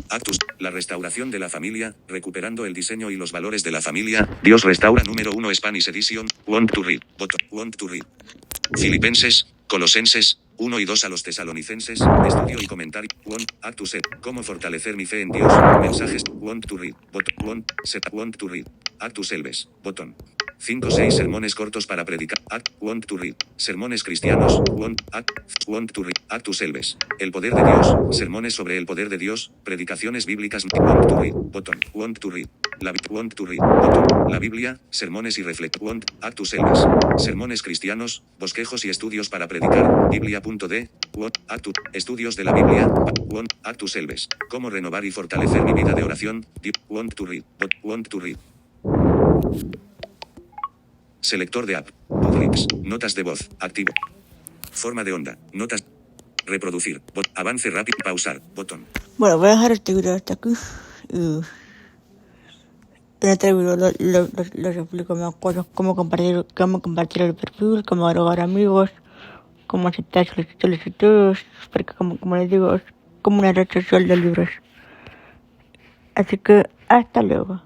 Actus, la restauración de la familia, recuperando el diseño y los valores de la familia, Dios restaura número 1 Spanish Edition, Want to read. Filipenses, Colosenses, 1 y 2 a los tesalonicenses, estudio y comentario, Actus cómo fortalecer mi fe en Dios, mensajes, Want to read. Actus Elves, 5-6 sermones cortos para predicar, Want to read, sermones cristianos, Want to read, Actus Elves, el poder de Dios, sermones sobre el poder de Dios, predicaciones bíblicas, Want to read, la Biblia, sermones y Actus Elves, sermones cristianos, bosquejos y estudios para predicar, Biblia.d, estudios de la Biblia, Actus Elves, cómo renovar y fortalecer mi vida de oración, Want to read. Selector de app, Budrips, notas de voz, activo. Forma de onda, notas. Reproducir, avance rápido, pausar, botón. Bueno, voy a dejar este video hasta aquí. Y en este video les explico más cosas, cómo compartir el perfil, cómo agregar amigos, cómo aceptar solicitudes, porque como les digo, es como una red social de libros. Así que hasta luego.